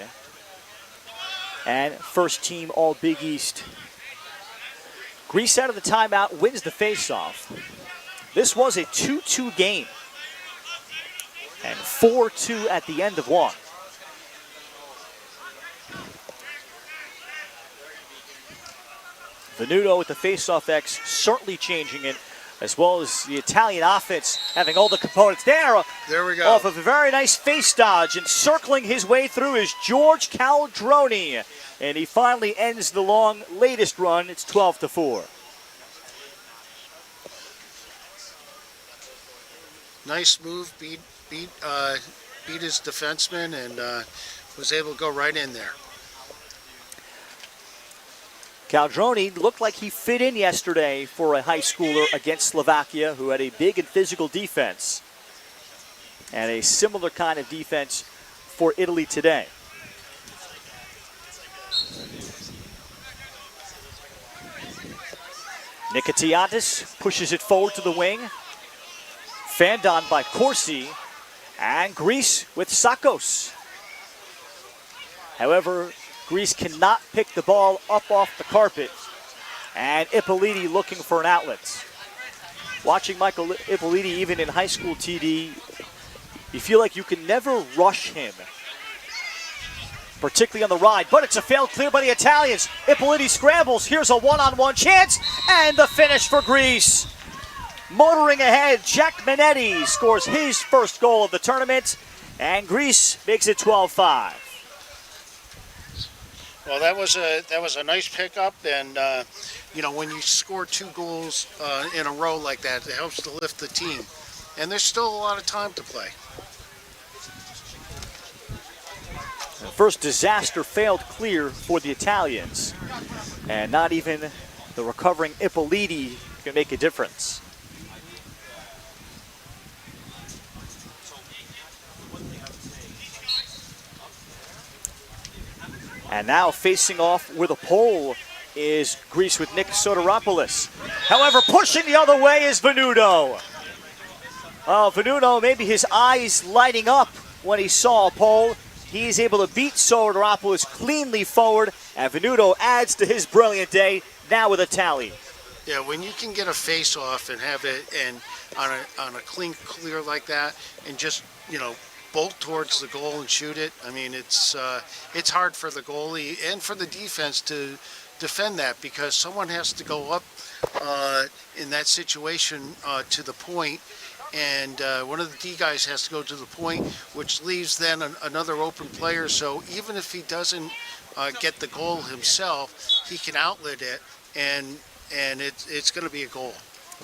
and first team All-Big East. Greece out of the timeout, wins the faceoff. This was a 2-2 game and 4-2 at the end of one. Venuto with the faceoff X, certainly changing it, as well as the Italian offense having all the components. There we go. Off of a very nice face dodge, and circling his way through is George Caldroni. And he finally ends the long latest run. It's 12-4. Nice move, beat his defenseman, and was able to go right in there. Caldroni looked like he fit in yesterday for a high schooler against Slovakia, who had a big and physical defense, and a similar kind of defense for Italy today. Nikitiadis pushes it forward to the wing. Fanned on by Corsi, and Greece with Sakos. However, Greece cannot pick the ball up off the carpet, and Ippoliti looking for an outlet. Watching Michael Ippoliti even in high school TD, you feel like you can never rush him, particularly on the ride, but it's a failed clear by the Italians. Ippoliti scrambles, here's a one-on-one chance, and the finish for Greece. Motoring ahead, Jack Minetti scores his first goal of the tournament, and Greece makes it 12-5. Well, that was a nice pickup, and you know, when you score 2 goals in a row like that, it helps to lift the team. And there's still a lot of time to play. The first disaster failed clear for the Italians, and not even the recovering Ippoliti can make a difference. And now facing off with a pole is Greece with Nick Soteropoulos. However, pushing the other way is Venuto. Oh, Venuto, maybe his eyes lighting up when he saw a pole. He's able to beat Soteropoulos cleanly forward, and Venuto adds to his brilliant day, now with a tally. Yeah, when you can get a face-off and have it and on a clean clear like that, and just, you know, bolt towards the goal and shoot it. I mean, it's hard for the goalie and for the defense to defend that, because someone has to go up in that situation to the point, and one of the D guys has to go to the point, which leaves then another open player. So even if he doesn't get the goal himself, he can outlet it, and it's going to be a goal.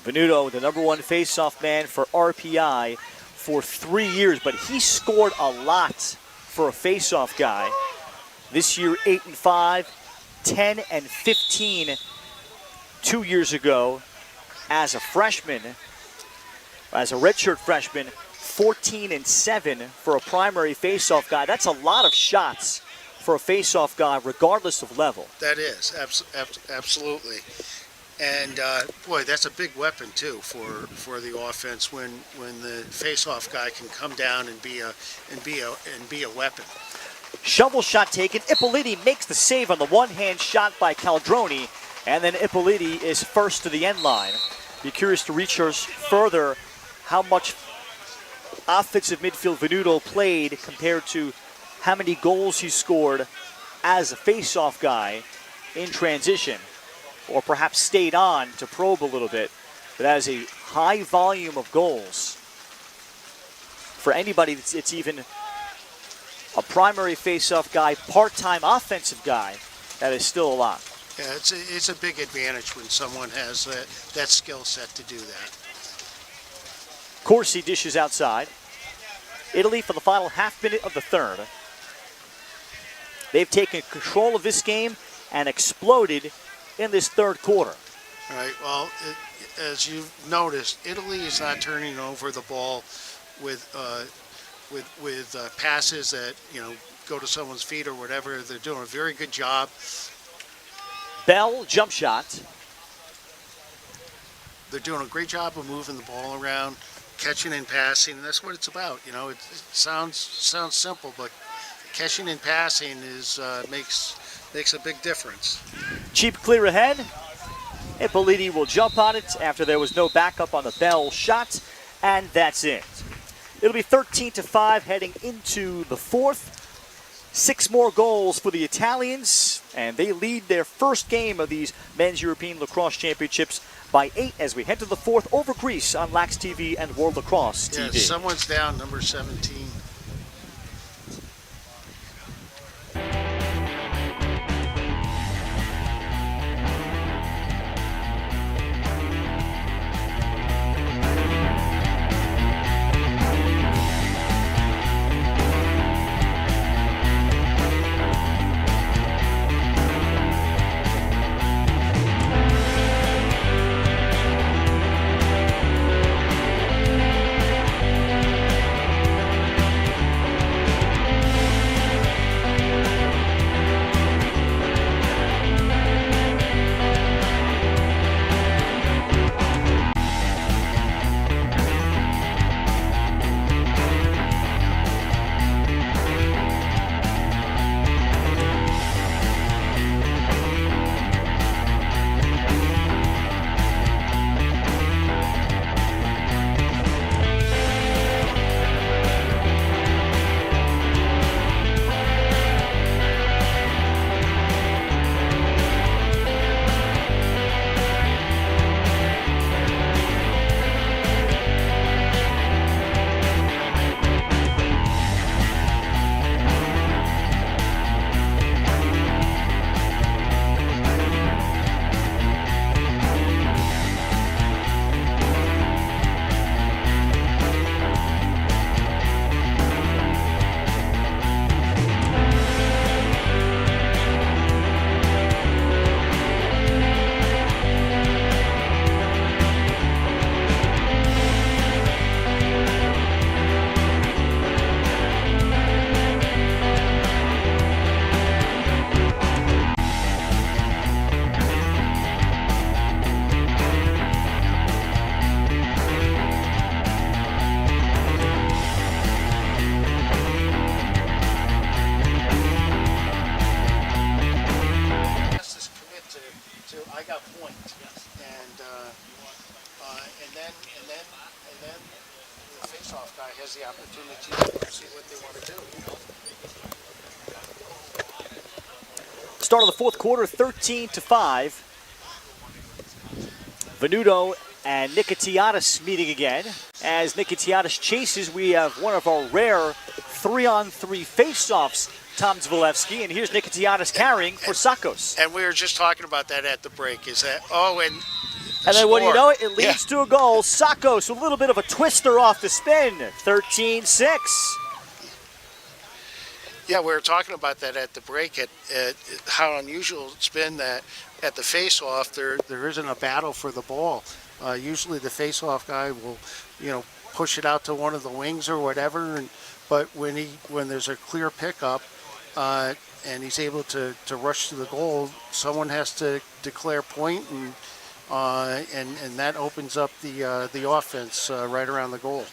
Venuto, the #1 face-off man for RPI for 3 years, but he scored a lot for a face-off guy. This year, 8-5, 10 and 15 2 years ago as a freshman, as a redshirt freshman, 14 and 7 for a primary face-off guy. That's a lot of shots for a face-off guy, regardless of level. That is, absolutely. And boy, that's a big weapon too for the offense when the face-off guy can come down and be a weapon. Shovel shot taken. Ippoliti makes the save on the one-hand shot by Caldroni, and then Ippoliti is first to the end line. Be curious to research further how much offensive midfield Venuto played compared to how many goals he scored as a face-off guy in transition, or perhaps stayed on to probe a little bit. But that is a high volume of goals. For anybody that's even a primary face-off guy, part-time offensive guy, that is still a lot. Yeah, it's a big advantage when someone has that skill set to do that. Corsi dishes outside. Italy for the final half minute of the third. They've taken control of this game and exploded in this third quarter. All right, well, as you've noticed, Italy is not turning over the ball with passes that, you know, go to someone's feet or whatever. They're doing a very good job. Bell, jump shot. They're doing a great job of moving the ball around, catching and passing, and that's what it's about. You know, it sounds simple, but catching and passing is makes a big difference. Cheap clear ahead. Ippoliti will jump on it after there was no backup on the Bell shot, and that's it. It'll be 13-5 heading into the fourth. 6 more goals for the Italians, and they lead their first game of these Men's European Lacrosse Championships by 8 as we head to the fourth over Greece on Lax TV and World Lacrosse TV. Yeah, someone's down, number 17. has the opportunity to see what they want to do. Start of the fourth quarter, 13-5. Venuto and Nikitiadis meeting again. As Nikitiadis chases, we have one of our rare 3-on-3 face-offs, Tom Zvalewski, and here's Nikitiadis carrying for Sakos. And we were just talking about that at the break. Is that, And then what do you know, it leads to a goal. Sakos, a little bit of a twister off the spin, 13-6. Yeah, we were talking about that at the break, at how unusual it's been that at the face-off there isn't a battle for the ball. Usually the face-off guy will, push it out to one of the wings or whatever. But when there's a clear pickup and he's able to rush to the goal, someone has to declare point, and that opens up the offense right around the goal.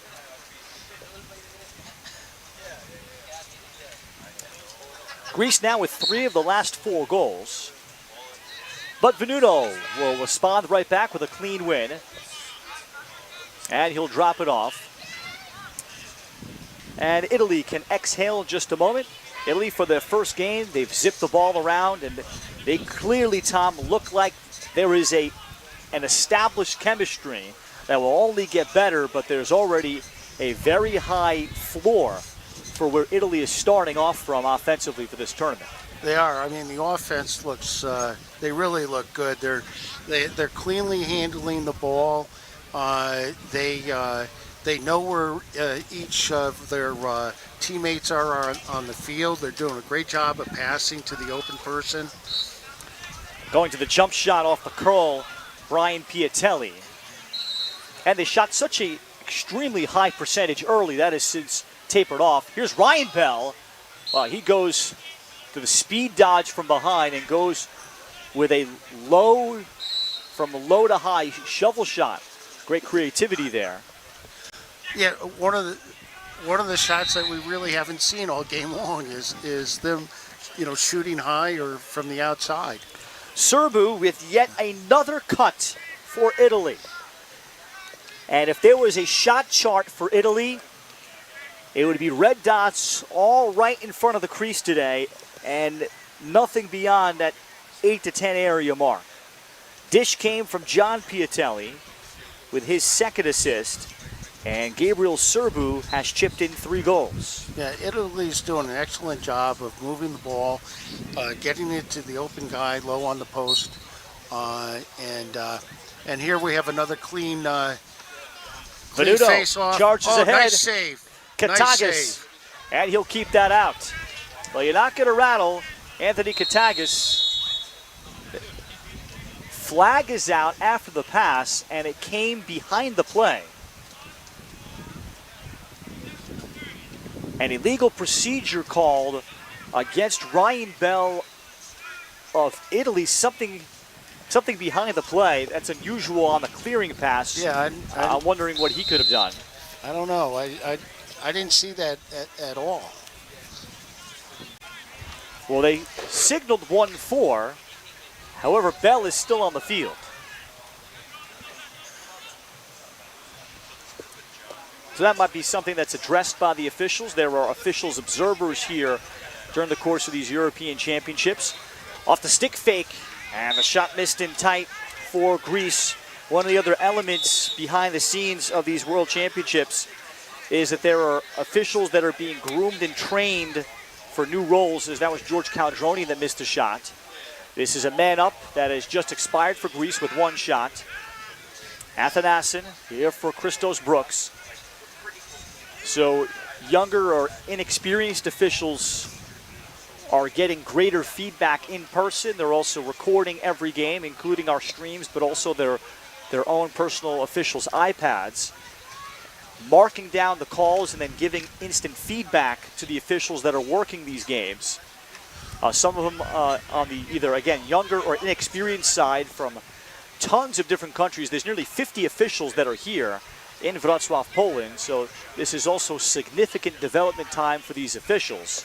Greece now with 3 of the last 4 goals. But Venuto will respond right back with a clean win. And he'll drop it off. And Italy can exhale in just a moment. Italy, for their first game, they've zipped the ball around, and they clearly, Tom, look like there is an established chemistry that will only get better, but there's already a very high floor for where Italy is starting off from offensively for this tournament. They are. I mean, the offense looks. They really look good. They're cleanly handling the ball. They know where each of their teammates are on the field. They're doing a great job of passing to the open person. Going to the jump shot off the curl, Brian Piatelli. And they shot such a extremely high percentage early. That has since tapered off. Here's Ryan Bell. He goes to the speed dodge from behind and goes with a from low to high shovel shot. Great creativity there. Yeah, one of the shots that we really haven't seen all game long is them, shooting high or from the outside. Serbu with yet another cut for Italy. And if there was a shot chart for Italy, it would be red dots all right in front of the crease today and nothing beyond that 8 to 10 area mark. Dish came from John Piatelli with his second assist, and Gabriel Serbu has chipped in 3 goals. Yeah, Italy's doing an excellent job of moving the ball, getting it to the open guy low on the post, and here we have another clean face-off. Charges ahead. Nice save. Katagas, nice save. And he'll keep that out. Well, you're not going to rattle Anthony Katagas. Flag is out after the pass, and it came behind the play. An illegal procedure called against Ryan Bell of Italy. Something behind the play. That's unusual on the clearing pass. Yeah, I'm wondering what he could have done. I don't know. I didn't see that at all. Well, they signaled 1-4. However, Bell is still on the field. So that might be something that's addressed by the officials. There are officials, observers here during the course of these European Championships. Off the stick fake, and the shot missed in tight for Greece. One of the other elements behind the scenes of these World Championships is that there are officials that are being groomed and trained for new roles, as that was George Caldroni that missed a shot. This is a man up that has just expired for Greece with 1 shot. Athanasin here for Christos Brooks. So younger or inexperienced officials are getting greater feedback in person. They're also recording every game, including our streams, but also their own personal officials' iPads, marking down the calls and then giving instant feedback to the officials that are working these games. Some of them on the either, again, younger or inexperienced side from tons of different countries. There's nearly 50 officials that are here in Wrocław, Poland, so this is also significant development time for these officials.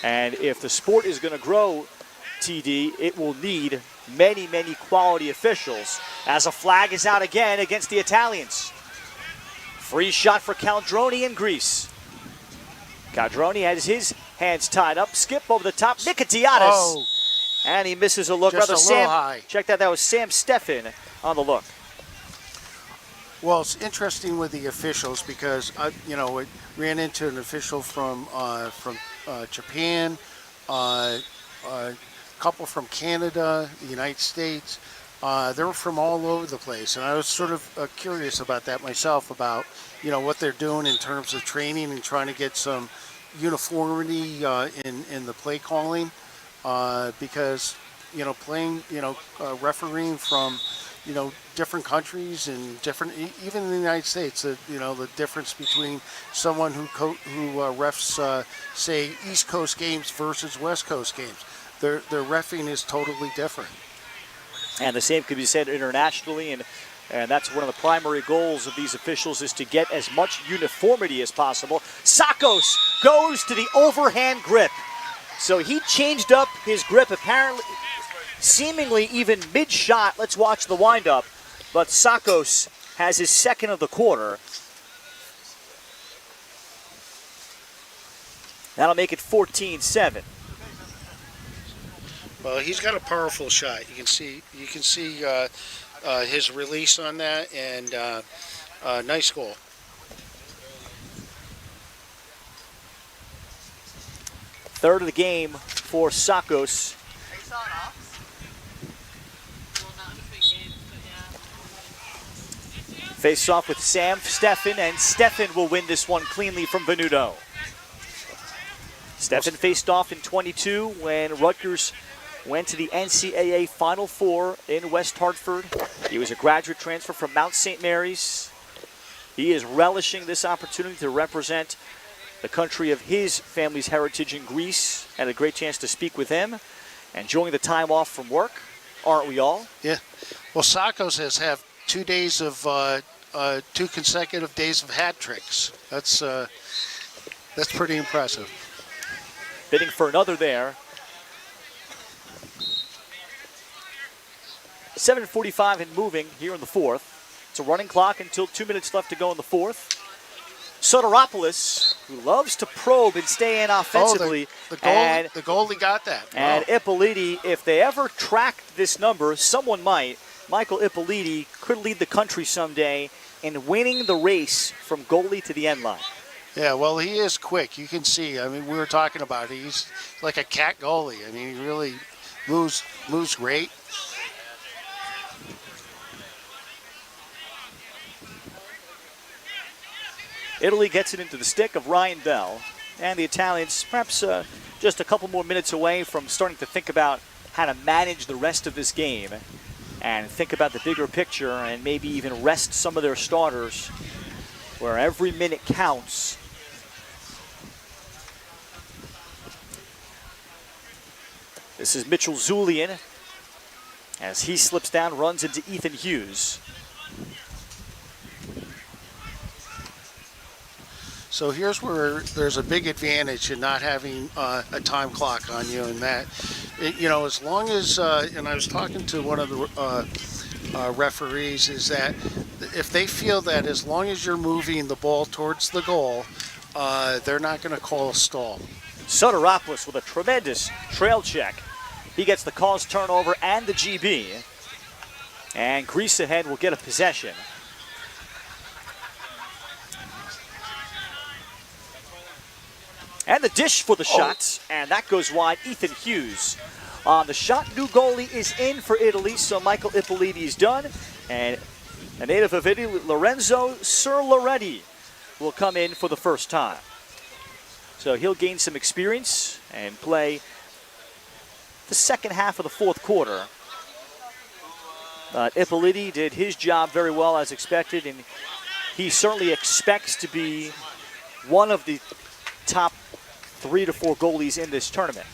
And if the sport is going to grow, TD, it will need many, many quality officials, as a flag is out again against the Italians. Free shot for Caldroni in Greece. Caldroni has his hands tied up. Skip over the top. Nikitiadis. Oh, And he misses a look. just Rather, a little Sam, high. check that. That was Sam Steffen on the look. Well, it's interesting with the officials because it ran into an official from Japan, a couple from Canada, the United States. They were from all over the place, and I was sort of curious about that myself, about what they're doing in terms of training and trying to get some uniformity in the play calling, because playing refereeing from different countries and different, even in the United States, the difference between someone who refs say East Coast games versus West Coast games, their reffing is totally different. And the same could be said internationally, and that's one of the primary goals of these officials, is to get as much uniformity as possible. Sakos goes to the overhand grip. So he changed up his grip, apparently, seemingly even mid-shot. Let's watch the windup. But Sakos has his second of the quarter. That'll make it 14-7. Well, he's got a powerful shot. You can see his release on that, and nice goal. Third of the game for Sakos. Face off with Sam Steffen, and Steffen will win this one cleanly from Venuto. Steffen faced off in 22 when Rutgers went to the NCAA Final Four in West Hartford. He was a graduate transfer from Mount St. Mary's. He is relishing this opportunity to represent the country of his family's heritage in Greece. Had a great chance to speak with him, enjoying the time off from work, aren't we all? Yeah. Well, Sakos has had 2 days of 2 consecutive days of hat tricks. That's pretty impressive. Bidding for another there. 7:45 and moving here in the fourth. It's a running clock until 2 minutes left to go in the fourth. Soteropoulos, who loves to probe and stay in offensively. The goalie got that. And Ippoliti, if they ever tracked this number, someone might. Michael Ippoliti could lead the country someday in winning the race from goalie to the end line. Yeah, well, he is quick. You can see. I mean, we were talking about it. He's like a cat goalie. I mean, he really moves great. Italy gets it into the stick of Ryan Bell. And the Italians, perhaps just a couple more minutes away from starting to think about how to manage the rest of this game and think about the bigger picture and maybe even rest some of their starters where every minute counts. This is Mitchell Zulian as he slips down, runs into Ethan Hughes. So here's where there's a big advantage in not having a time clock on you, and that, as long as, and I was talking to one of the referees, is that if they feel that as long as you're moving the ball towards the goal, they're not going to call a stall. Soteropoulos with a tremendous trail check. He gets the cause turnover and the GB. And Greece ahead will get a possession. And the dish for the shots, and that goes wide. Ethan Hughes on the shot. New goalie is in for Italy, so Michael Ippoliti is done. And a native of Italy, Lorenzo Surloretti, will come in for the first time. So he'll gain some experience and play the second half of the fourth quarter. Ippoliti did his job very well as expected, and he certainly expects to be one of the top 3 to 4 goalies in this tournament.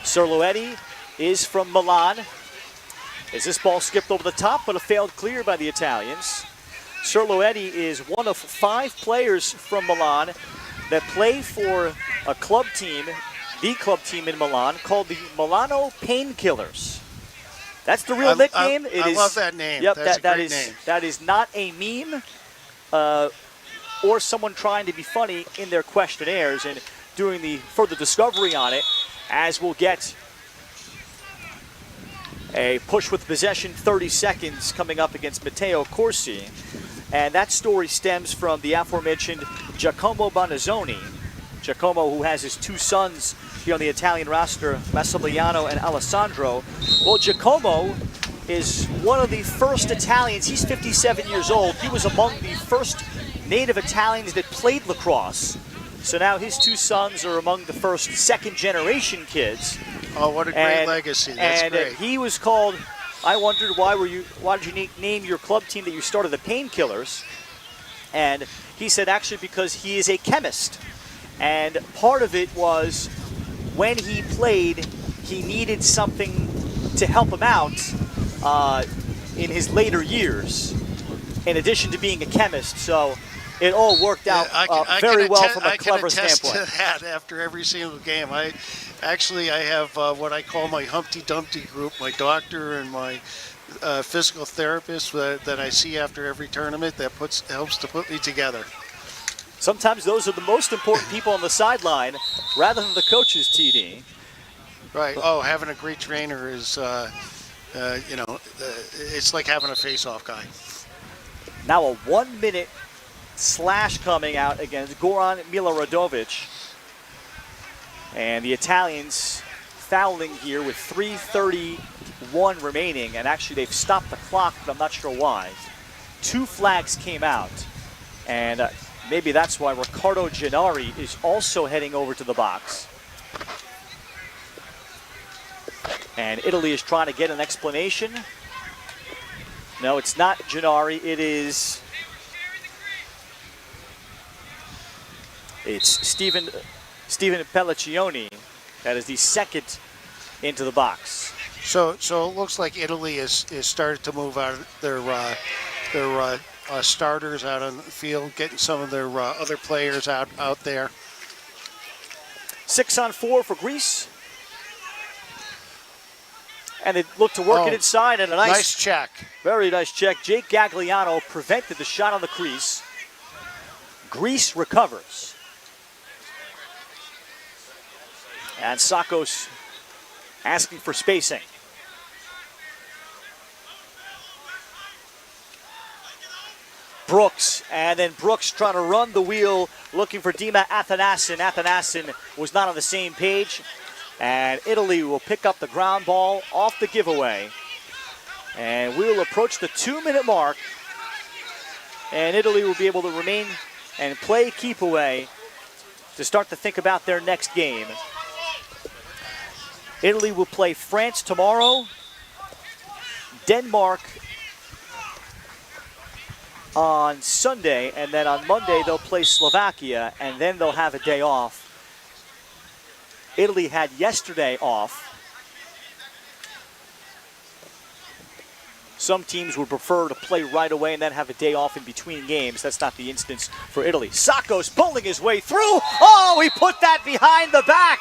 Surloetti is from Milan. As this ball skipped over the top, but a failed clear by the Italians. Surloetti is one of 5 players from Milan that play for a club team, the club team in Milan, called the Milano Painkillers. That's the real nickname. I love that name. Yep, That's a great name. That is not a meme or someone trying to be funny in their questionnaires and doing the further discovery on it, as we'll get a push with possession, 30 seconds coming up against Matteo Corsi. And that story stems from the aforementioned Giacomo Bonazzoni. Giacomo, who has his two sons here on the Italian roster, Massimiliano and Alessandro. Well, Giacomo is one of the first Italians. He's 57 years old. He was among the first native Italians that played lacrosse. So now his two sons are among the first second-generation kids. Oh, what a great legacy. That's great. He was called, I wondered, why did you name your club team that you started the Painkillers? And he said actually because he is a chemist. And part of it was when he played, he needed something to help him out in his later years, in addition to being a chemist. So it all worked out very well from a clever standpoint. I can attest to that after every single game. I have what I call my Humpty Dumpty group, my doctor and my physical therapist that I see after every tournament that helps to put me together. Sometimes those are the most important people on the sideline rather than the coaches, TD. Right. Oh, having a great trainer is, it's like having a face-off guy. Now a 1-minute slash coming out against Goran Miloradovic. And the Italians fouling here with 3:31 remaining. And actually they've stopped the clock, but I'm not sure why. 2 flags came out. And maybe that's why Riccardo Gennari is also heading over to the box. And Italy is trying to get an explanation. No, it's not Gennari, it's Stephen Pelliccioni. That is the second into the box. So it looks like Italy is started to move out of their starters out on the field, getting some of their other players out there. 6-on-4 for Greece. And they look to work it inside, and a nice check. Very nice check. Jake Gagliano prevented the shot on the crease. Greece recovers. And Sakos asking for spacing. Brooks, and then Brooks trying to run the wheel, looking for Dima Athanasin. Athanasin was not on the same page. And Italy will pick up the ground ball off the giveaway. And we will approach the 2-minute mark. And Italy will be able to remain and play keep away to start to think about their next game. Italy will play France tomorrow, Denmark on Sunday, and then on Monday they'll play Slovakia, and then they'll have a day off. Italy had yesterday off. Some teams would prefer to play right away and then have a day off in between games. That's not the instance for Italy. Sakos bowling his way through. Oh, he put that behind the back.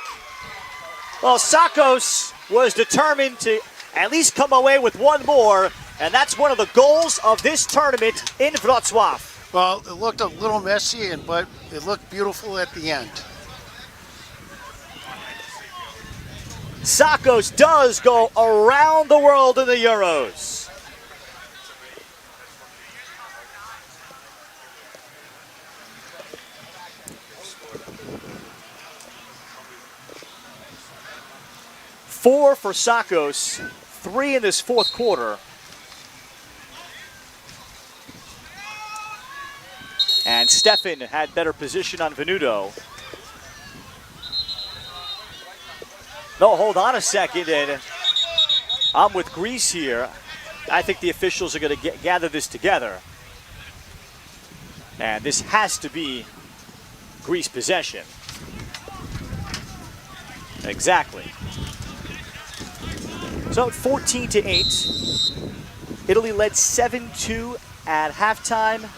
Well, Sakos was determined to at least come away with one more, and that's one of the goals of this tournament in Wrocław. Well, it looked a little messy, but it looked beautiful at the end. Sakos does go around the world in the Euros. Four for Sakos, 3 in this fourth quarter. And Stefan had better position on Venuto. No, hold on a second, and I'm with Greece here. I think the officials are going to gather this together. And this has to be Greece possession. Exactly. So 14-8. Italy led 7-2 at halftime.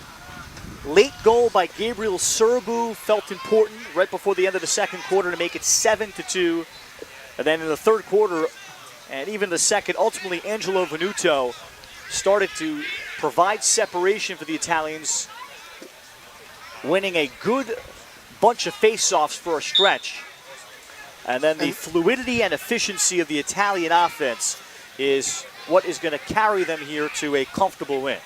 Late goal by Gabriel Serbu felt important right before the end of the second quarter to make it 7-2. And then in the third quarter, and even the second, ultimately Angelo Venuto started to provide separation for the Italians, winning a good bunch of face-offs for a stretch. And then the fluidity and efficiency of the Italian offense is what is going to carry them here to a comfortable win.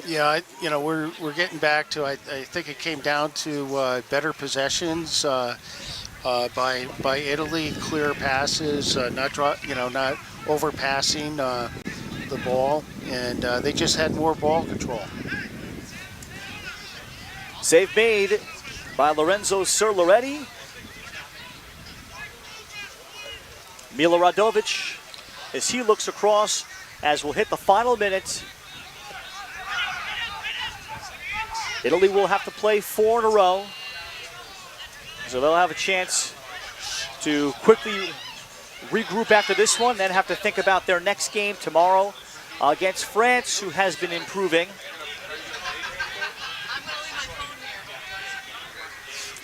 Yeah, we're getting back to. I think it came down to better possessions by Italy, clear passes, not overpassing the ball, and they just had more ball control. Save made by Lorenzo Serloretti. Mila Radovic, as he looks across, as we'll hit the final minute. Italy will have to play 4 in a row, so they'll have a chance to quickly regroup after this one, then have to think about their next game tomorrow against France, who has been improving.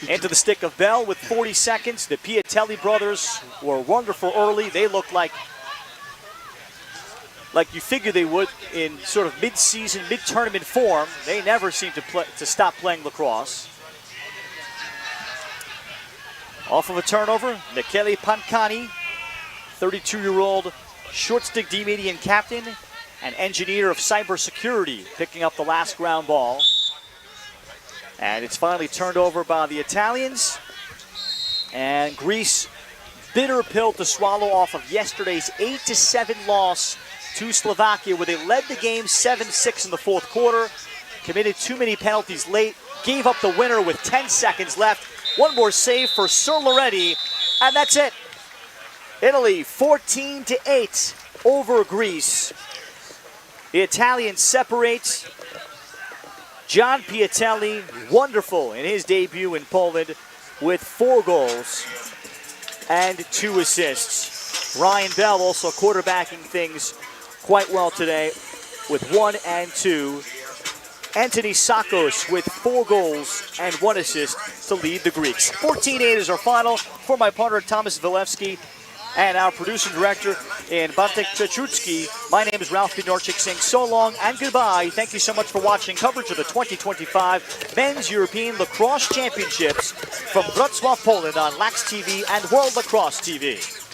Into the stick of Bell with 40 seconds. The Piatelli brothers were wonderful early. They looked like you figure they would in sort of mid-season, mid-tournament form. They never seem to stop playing lacrosse. Off of a turnover, Michele Pancani, 32-year-old short stick D-median captain and engineer of cybersecurity, picking up the last ground ball. And it's finally turned over by the Italians. And Greece, bitter pill to swallow off of yesterday's 8-7 loss to Slovakia, where they led the game 7-6 in the fourth quarter, committed too many penalties late, gave up the winner with 10 seconds left. One more save for Serloretti, and that's it. Italy 14-8 over Greece. The Italians separate. John Piatelli, wonderful in his debut in Poland with 4 goals and 2 assists. Ryan Bell also quarterbacking things quite well today with 1 and 2. Anthony Sakos with 4 goals and 1 assist to lead the Greeks. 14-8 is our final. For my partner Thomas Vilevsky and our producer and director in Bartek Czechutski, my name is Ralph Bednarczyk saying so long and goodbye. Thank you so much for watching coverage of the 2025 Men's European Lacrosse Championships from Wrocław, Poland on Lax TV and World Lacrosse TV.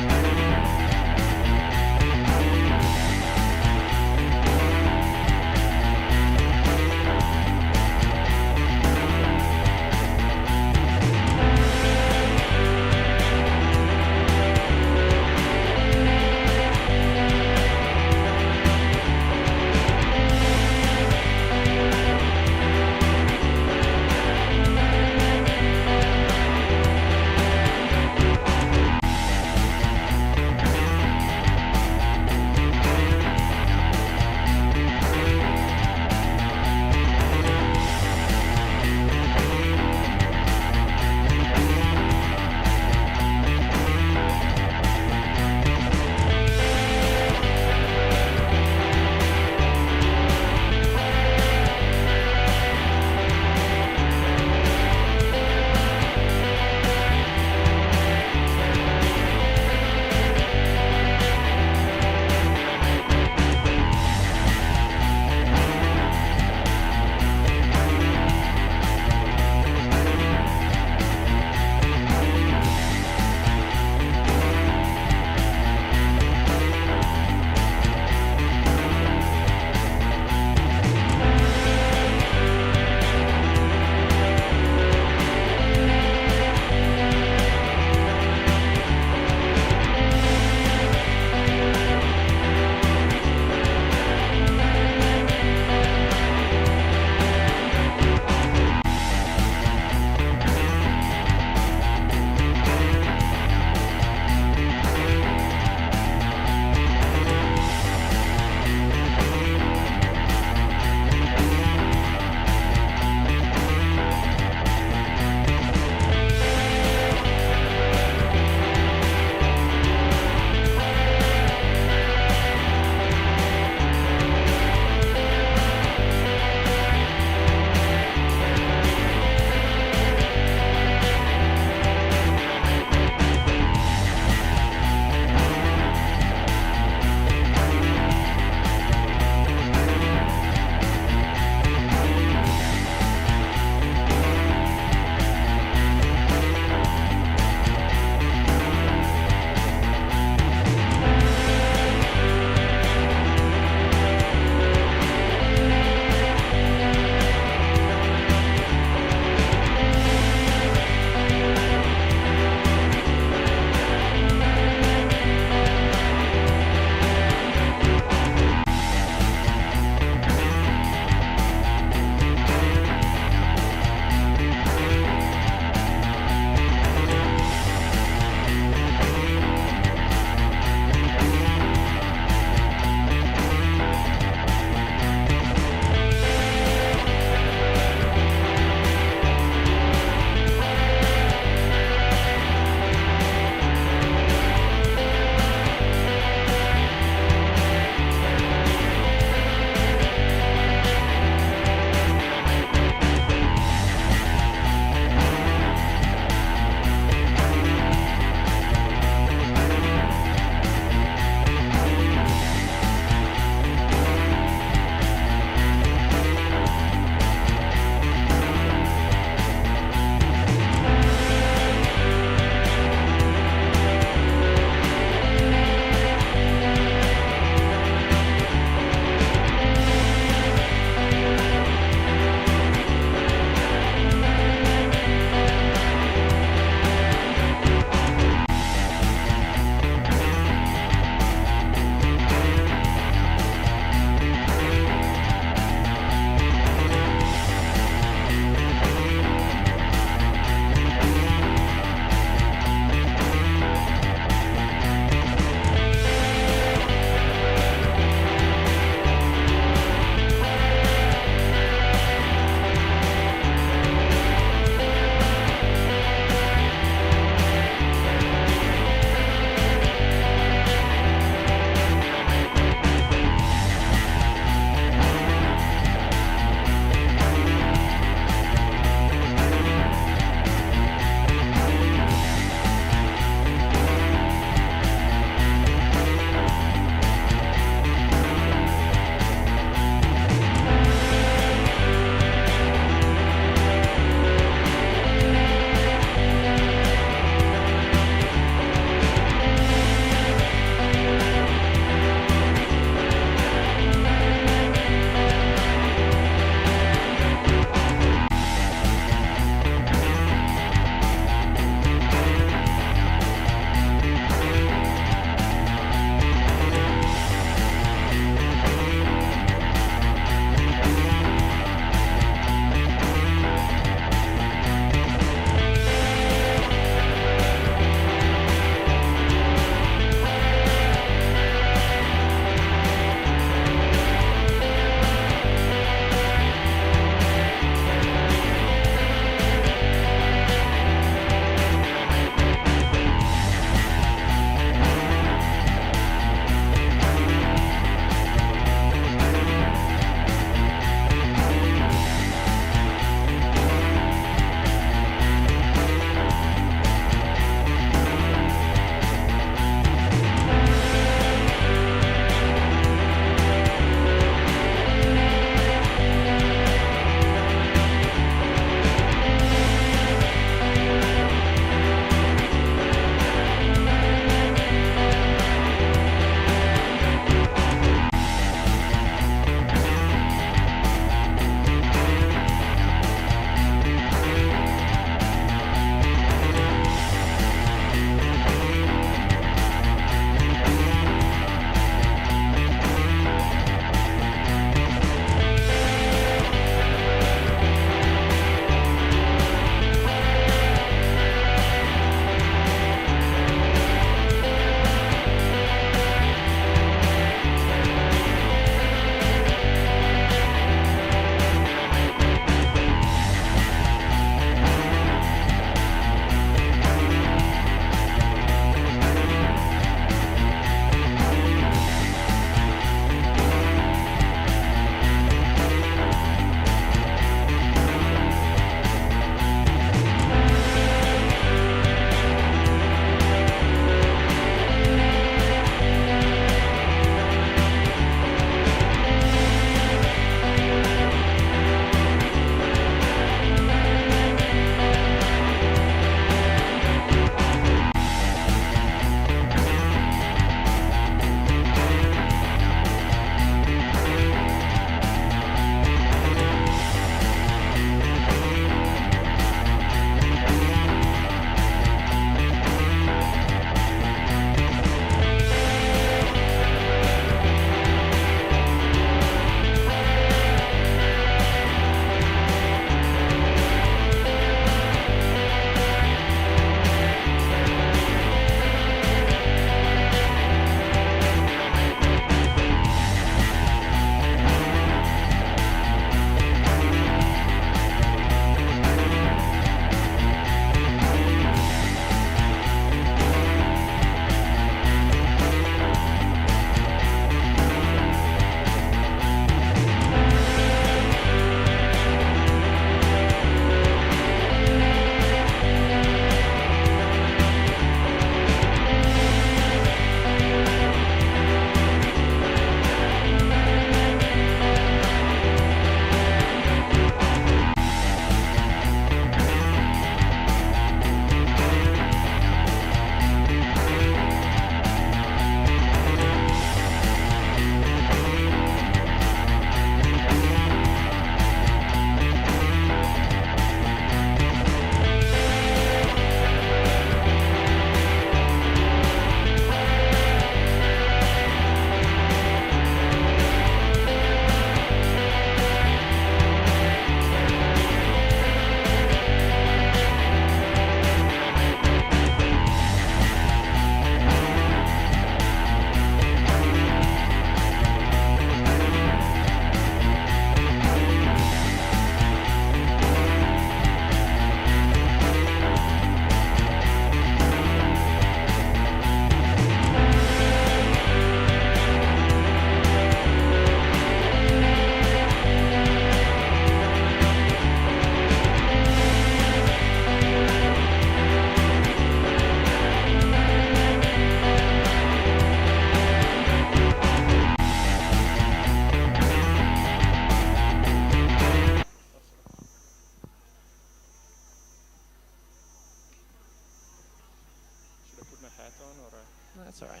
That's all right.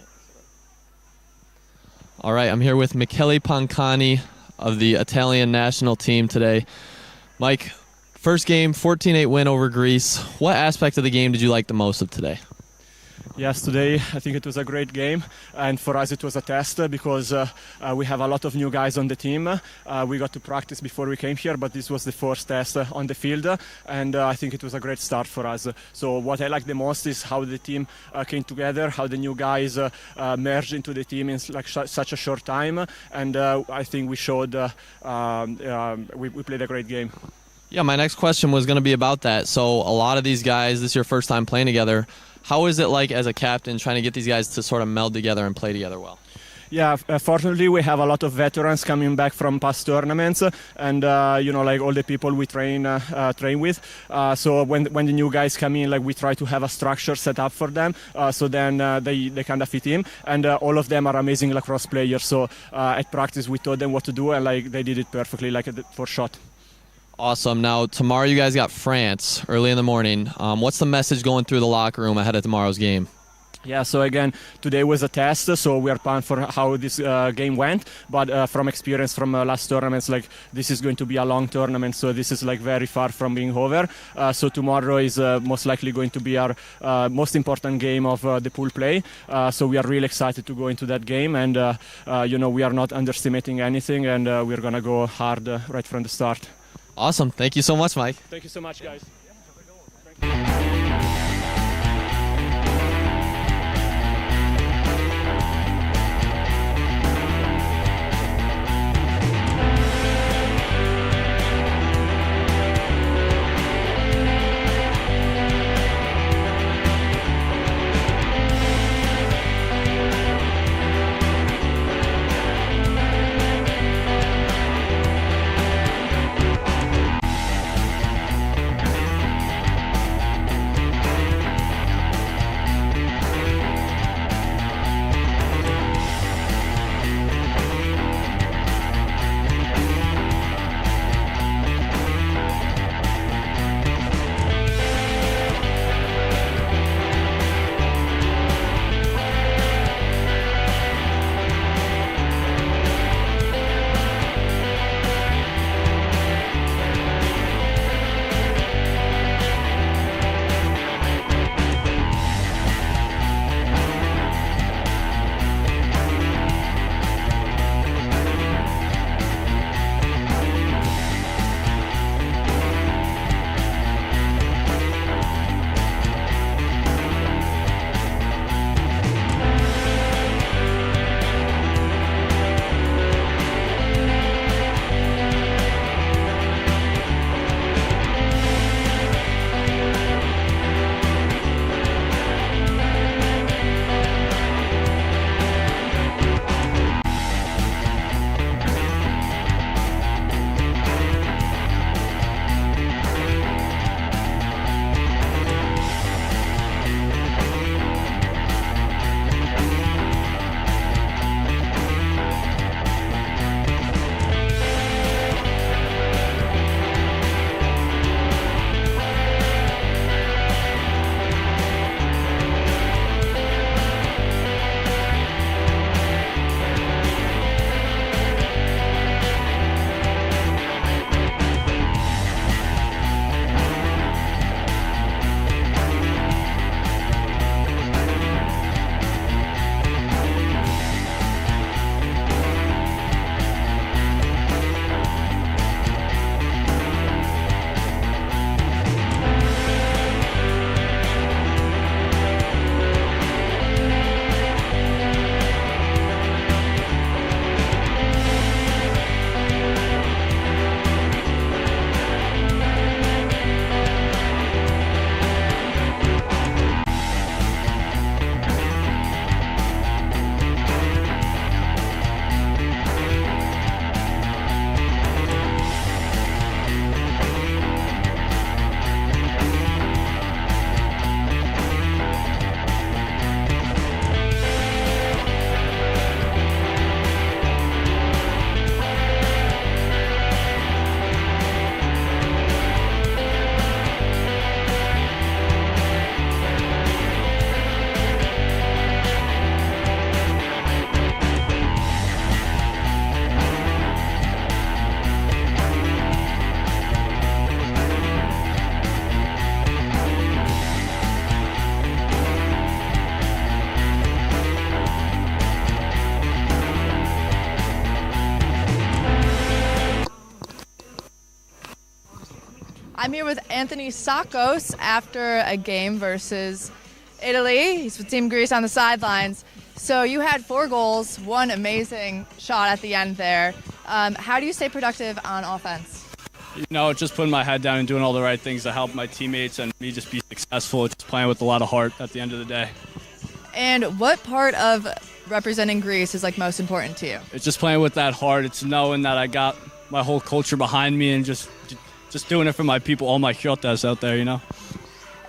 All right, I'm here with Michele Pancani of the Italian national team today. Mike, first game, 14-8 win over Greece. What aspect of the game did you like the most of today? Yes, today I think it was a great game, and for us it was a test because we have a lot of new guys on the team. We got to practice before we came here, but this was the first test on the field, and I think it was a great start for us. So what I like the most is how the team came together, how the new guys merged into the team in like such a short time, and I think we showed we played a great game. Yeah, my next question was going to be about that. So a lot of these guys, this is your first time playing together. How is it like as a captain trying to get these guys to sort of meld together and play together well? Yeah, fortunately we have a lot of veterans coming back from past tournaments, and like all the people we train with. So when the new guys come in, like we try to have a structure set up for them, so then they kind of fit in. And all of them are amazing lacrosse players. So at practice we taught them what to do, and like they did it perfectly, like for shot. Awesome. Now, tomorrow you guys got France early in the morning. What's the message going through the locker room ahead of tomorrow's game? Yeah, so again, today was a test, so we are planned for how this game went. But from experience from last tournaments, like this is going to be a long tournament, so this is like very far from being over. So tomorrow is most likely going to be our most important game of the pool play. So we are really excited to go into that game, and we are not underestimating anything, and we're gonna go hard right from the start. Awesome. Thank you so much, Mike. Thank you so much, guys. I'm here with Anthony Sakos after a game versus Italy. He's with Team Greece on the sidelines. So you had 4 goals, 1 amazing shot at the end there. How do you stay productive on offense? You know, just putting my head down and doing all the right things to help my teammates and me just be successful. Just playing with a lot of heart at the end of the day. And what part of representing Greece is like most important to you? It's just playing with that heart. It's knowing that I got my whole culture behind me and just doing it for my people, all my Kyotas out there, you know.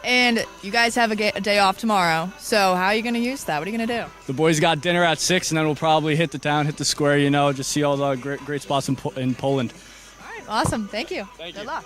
And you guys have a day off tomorrow, so how are you going to use that? What are you going to do? The boys got dinner at 6, and then we'll probably hit the town, hit the square, you know, just see all the great spots in Poland. All right, awesome. Thank you. Thank Good you. luck.